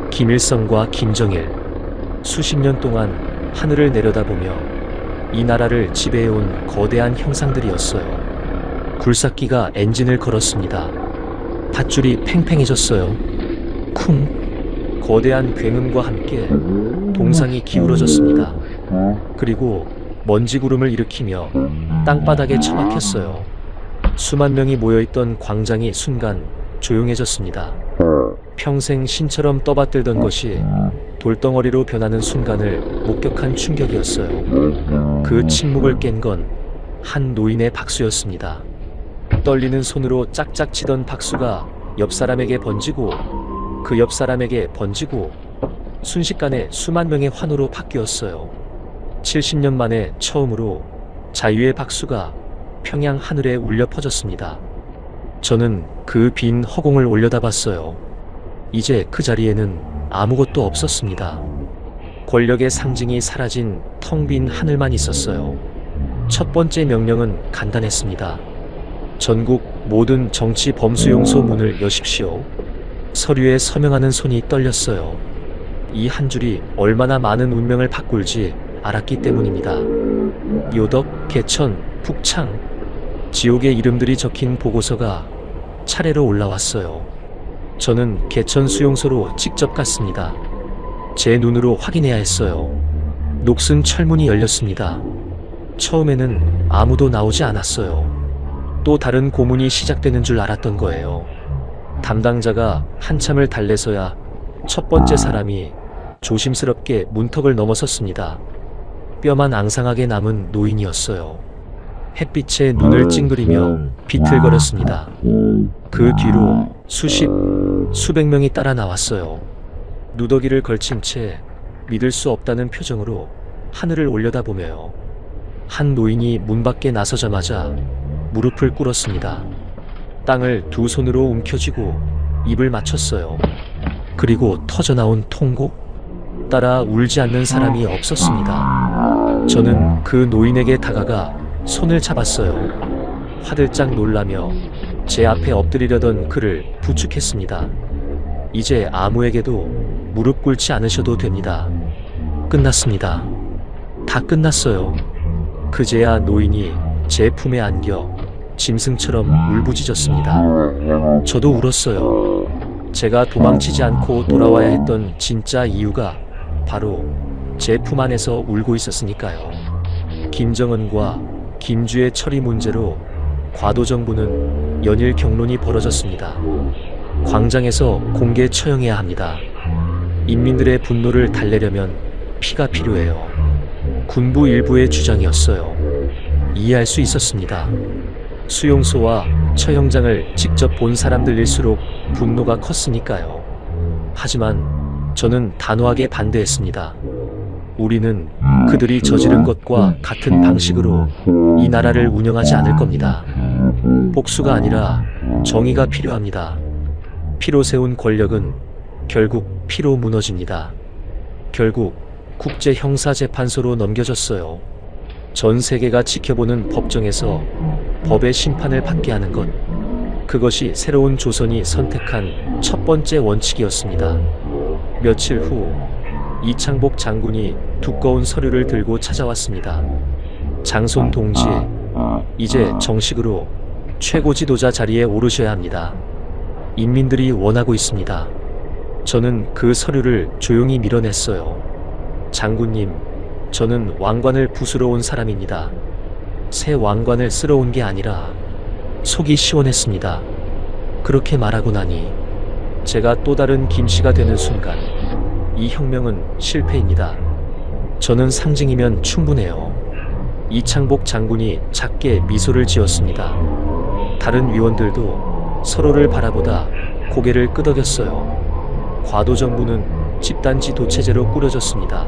김일성과 김정일, 수십 년 동안 하늘을 내려다보며 이 나라를 지배해온 거대한 형상들이었어요. 굴삭기가 엔진을 걸었습니다. 밧줄이 팽팽해졌어요. 쿵! 거대한 굉음과 함께 동상이 기울어졌습니다. 그리고 먼지 구름을 일으키며 땅바닥에 처박혔어요. 수만 명이 모여있던 광장이 순간 조용해졌습니다. 평생 신처럼 떠받들던 것이 돌덩어리로 변하는 순간을 목격한 충격이었어요. 그 침묵을 깬 건 한 노인의 박수였습니다. 떨리는 손으로 짝짝 치던 박수가 옆 사람에게 번지고 그 옆 사람에게 번지고 순식간에 수만 명의 환호로 바뀌었어요. 70년 만에 처음으로 자유의 박수가 평양 하늘에 울려 퍼졌습니다. 저는 그 빈 허공을 올려다봤어요. 이제 그 자리에는 아무것도 없었습니다. 권력의 상징이 사라진 텅 빈 하늘만 있었어요. 첫 번째 명령은 간단했습니다. 전국 모든 정치 범수용소 문을 여십시오. 서류에 서명하는 손이 떨렸어요. 이 한 줄이 얼마나 많은 운명을 바꿀지 알았기 때문입니다. 요덕, 개천, 북창, 지옥의 이름들이 적힌 보고서가 차례로 올라왔어요. 저는 개천 수용소로 직접 갔습니다. 제 눈으로 확인해야 했어요. 녹슨 철문이 열렸습니다. 처음에는 아무도 나오지 않았어요. 또 다른 고문이 시작되는 줄 알았던 거예요. 담당자가 한참을 달래서야 첫 번째 사람이 조심스럽게 문턱을 넘어섰습니다. 뼈만 앙상하게 남은 노인이었어요. 햇빛에 눈을 찡그리며 비틀거렸습니다. 그 뒤로 수백 명이 따라 나왔어요. 누더기를 걸친 채 믿을 수 없다는 표정으로 하늘을 올려다보며요. 한 노인이 문 밖에 나서자마자 무릎을 꿇었습니다. 땅을 2손으로 움켜쥐고 입을 맞췄어요. 그리고 터져나온 통곡 따라 울지 않는 사람이 없었습니다. 저는 그 노인에게 다가가 손을 잡았어요. 화들짝 놀라며 제 앞에 엎드리려던 그를 부축했습니다. 이제 아무에게도 무릎 꿇지 않으셔도 됩니다. 끝났습니다. 다 끝났어요. 그제야 노인이 제 품에 안겨 짐승처럼 울부짖었습니다. 저도 울었어요. 제가 도망치지 않고 돌아와야 했던 진짜 이유가 바로 제 품 안에서 울고 있었으니까요. 김정은과 김주의 처리 문제로 과도 정부는 연일 경론이 벌어졌습니다. 광장에서 공개 처형해야 합니다. 인민들의 분노를 달래려면 피가 필요해요. 군부 일부의 주장이었어요. 이해할 수 있었습니다. 수용소와 처형장을 직접 본 사람들일수록 분노가 컸으니까요. 하지만 저는 단호하게 반대했습니다. 우리는 그들이 저지른 것과 같은 방식으로 이 나라를 운영하지 않을 겁니다. 복수가 아니라 정의가 필요합니다. 피로 세운 권력은 결국 피로 무너집니다. 결국 국제형사재판소로 넘겨졌어요. 전 세계가 지켜보는 법정에서 법의 심판을 받게 하는 것. 그것이 새로운 조선이 선택한 첫 번째 원칙이었습니다. 며칠 후 이창복 장군이 두꺼운 서류를 들고 찾아왔습니다. 장손 동지, 이제 정식으로 최고 지도자 자리에 오르셔야 합니다. 인민들이 원하고 있습니다. 저는 그 서류를 조용히 밀어냈어요. 장군님, 저는 왕관을 부수러 온 사람입니다. 새 왕관을 쓰러 온 게 아니라 속이 시원했습니다. 그렇게 말하고 나니 제가 또 다른 김씨가 되는 순간 이 혁명은 실패입니다. 저는 상징이면 충분해요. 이창복 장군이 작게 미소를 지었습니다. 다른 위원들도 서로를 바라보다 고개를 끄덕였어요. 과도 정부는 집단지 도체제로 꾸려졌습니다.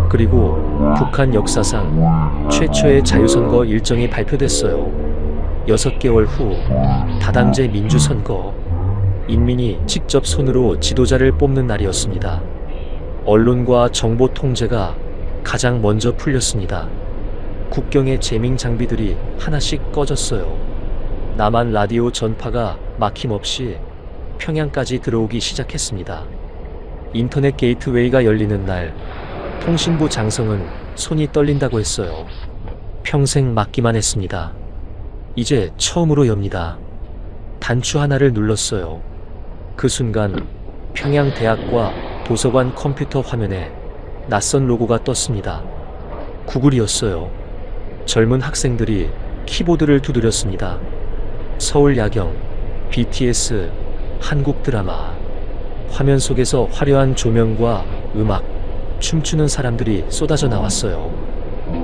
그리고 북한 역사상 최초의 자유선거 일정이 발표됐어요. 6개월 후 다당제 민주선거. 인민이 직접 손으로 지도자를 뽑는 날이었습니다. 언론과 정보 통제가 가장 먼저 풀렸습니다. 국경의 제밍 장비들이 하나씩 꺼졌어요. 남한 라디오 전파가 막힘없이 평양까지 들어오기 시작했습니다. 인터넷 게이트웨이가 열리는 날 통신부 장성은 손이 떨린다고 했어요. 평생 막기만 했습니다. 이제 처음으로 엽니다. 단추 하나를 눌렀어요. 그 순간 평양대학과 도서관 컴퓨터 화면에 낯선 로고가 떴습니다. 구글이었어요. 젊은 학생들이 키보드를 두드렸습니다. 서울 야경, BTS, 한국 드라마. 화면 속에서 화려한 조명과 음악, 춤추는 사람들이 쏟아져 나왔어요.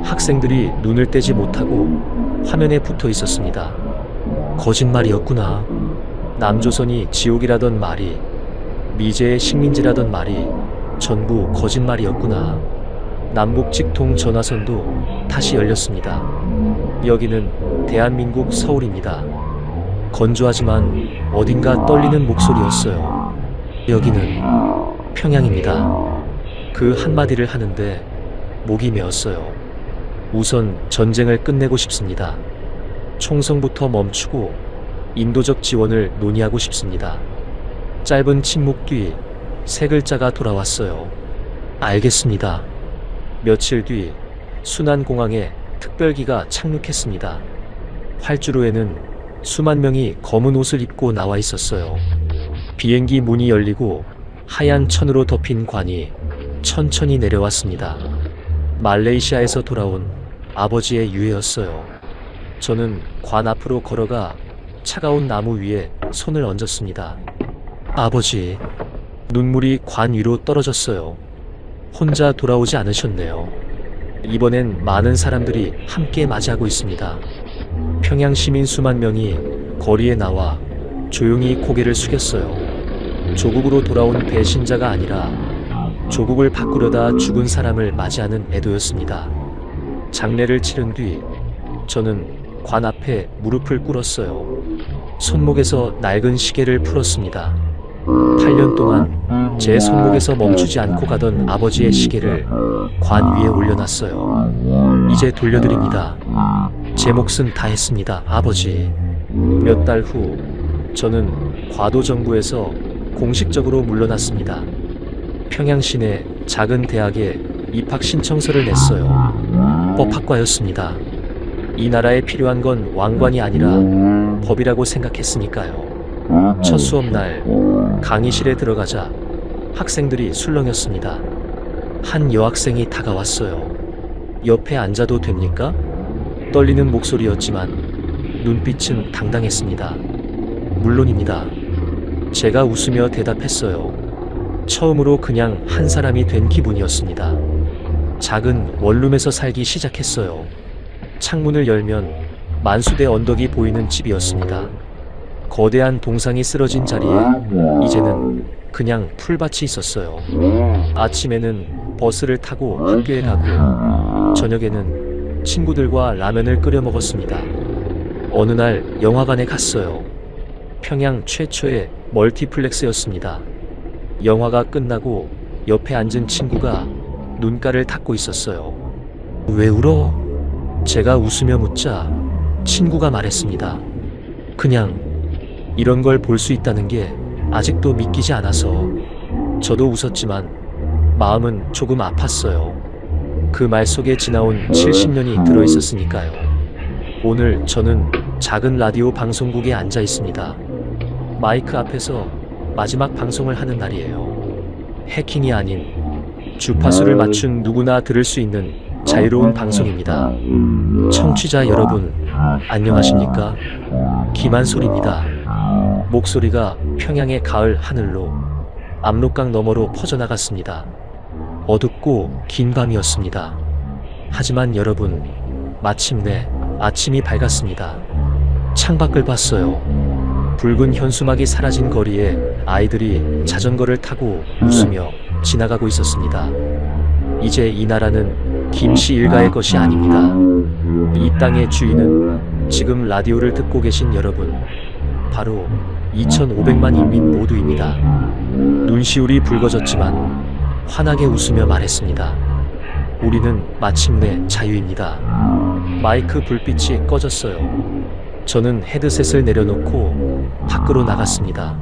학생들이 눈을 떼지 못하고 화면에 붙어 있었습니다. 거짓말이었구나. 남조선이 지옥이라던 말이, 미제의 식민지라던 말이 전부 거짓말이었구나. 남북 직통 전화선도 다시 열렸습니다. 여기는 대한민국 서울입니다. 건조하지만 어딘가 떨리는 목소리였어요. 여기는 평양입니다. 그 한마디를 하는데 목이 메었어요. 우선 전쟁을 끝내고 싶습니다. 총성부터 멈추고 인도적 지원을 논의하고 싶습니다. 짧은 침묵 뒤 세 글자가 돌아왔어요. 알겠습니다. 며칠 뒤 순안공항에 특별기가 착륙했습니다. 활주로에는 수만 명이 검은 옷을 입고 나와 있었어요. 비행기 문이 열리고 하얀 천으로 덮인 관이 천천히 내려왔습니다. 말레이시아에서 돌아온 아버지의 유해였어요. 저는 관 앞으로 걸어가 차가운 나무 위에 손을 얹었습니다. 아버지, 눈물이 관 위로 떨어졌어요. 혼자 돌아오지 않으셨네요. 이번엔 많은 사람들이 함께 맞이하고 있습니다. 평양 시민 수만 명이 거리에 나와 조용히 고개를 숙였어요. 조국으로 돌아온 배신자가 아니라 조국을 바꾸려다 죽은 사람을 맞이하는 애도였습니다. 장례를 치른 뒤 저는 관 앞에 무릎을 꿇었어요. 손목에서 낡은 시계를 풀었습니다. 8년 동안 제 손목에서 멈추지 않고 가던 아버지의 시계를 관 위에 올려놨어요. 이제 돌려드립니다. 제 몫은 다 했습니다, 아버지. 몇 달 후 저는 과도 정부에서 공식적으로 물러났습니다. 평양 시내 작은 대학에 입학 신청서를 냈어요. 헌법학과였습니다. 이 나라에 필요한 건 왕관이 아니라 법이라고 생각했으니까요. 첫 수업날 강의실에 들어가자 학생들이 술렁였습니다. 한 여학생이 다가왔어요. 옆에 앉아도 됩니까? 떨리는 목소리였지만 눈빛은 당당했습니다. 물론입니다. 제가 웃으며 대답했어요. 처음으로 그냥 한 사람이 된 기분이었습니다. 작은 원룸에서 살기 시작했어요. 창문을 열면 만수대 언덕이 보이는 집이었습니다. 거대한 동상이 쓰러진 자리에 이제는 그냥 풀밭이 있었어요. 아침에는 버스를 타고 학교에 가고 저녁에는 친구들과 라면을 끓여 먹었습니다. 어느 날 영화관에 갔어요. 평양 최초의 멀티플렉스였습니다. 영화가 끝나고 옆에 앉은 친구가 눈가를 닦고 있었어요. 왜 울어? 제가 웃으며 묻자 친구가 말했습니다. 그냥 이런 걸 볼 수 있다는 게 아직도 믿기지 않아서. 저도 웃었지만 마음은 조금 아팠어요. 그 말 속에 지나온 70년이 들어있었으니까요. 오늘 저는 작은 라디오 방송국에 앉아 있습니다. 마이크 앞에서 마지막 방송을 하는 날이에요. 해킹이 아닌 주파수를 맞춘 누구나 들을 수 있는 자유로운 방송입니다. 청취자 여러분, 안녕하십니까? 김한솔입니다. 목소리가 평양의 가을 하늘로 압록강 너머로 퍼져나갔습니다. 어둡고 긴 밤이었습니다. 하지만 여러분, 마침내 아침이 밝았습니다. 창밖을 봤어요. 붉은 현수막이 사라진 거리에 아이들이 자전거를 타고 웃으며 지나가고 있었습니다. 이제 이 나라는 김씨 일가의 것이 아닙니다. 이 땅의 주인은 지금 라디오를 듣고 계신 여러분, 바로 2,500만 인민 모두입니다. 눈시울이 붉어졌지만 환하게 웃으며 말했습니다. 우리는 마침내 자유입니다. 마이크 불빛이 꺼졌어요. 저는 헤드셋을 내려놓고 밖으로 나갔습니다.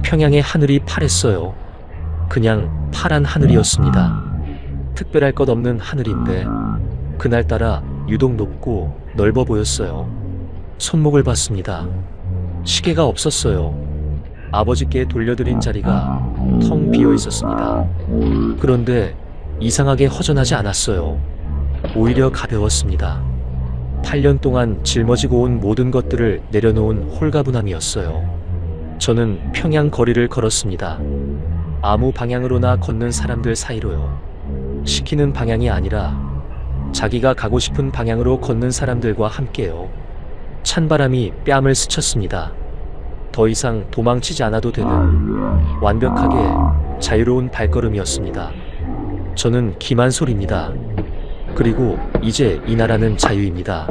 평양의 하늘이 파랬어요. 그냥 파란 하늘이었습니다. 특별할 것 없는 하늘인데 그날따라 유독 높고 넓어 보였어요. 손목을 봤습니다. 시계가 없었어요. 아버지께 돌려드린 자리가 텅 비어 있었습니다. 그런데 이상하게 허전하지 않았어요. 오히려 가벼웠습니다. 8년 동안 짊어지고 온 모든 것들을 내려놓은 홀가분함이었어요. 저는 평양 거리를 걸었습니다. 아무 방향으로나 걷는 사람들 사이로요. 시키는 방향이 아니라 자기가 가고 싶은 방향으로 걷는 사람들과 함께요. 찬바람이 뺨을 스쳤습니다. 더 이상 도망치지 않아도 되는 완벽하게 자유로운 발걸음이었습니다. 저는 김한솔입니다. 그리고 이제 이 나라는 자유입니다.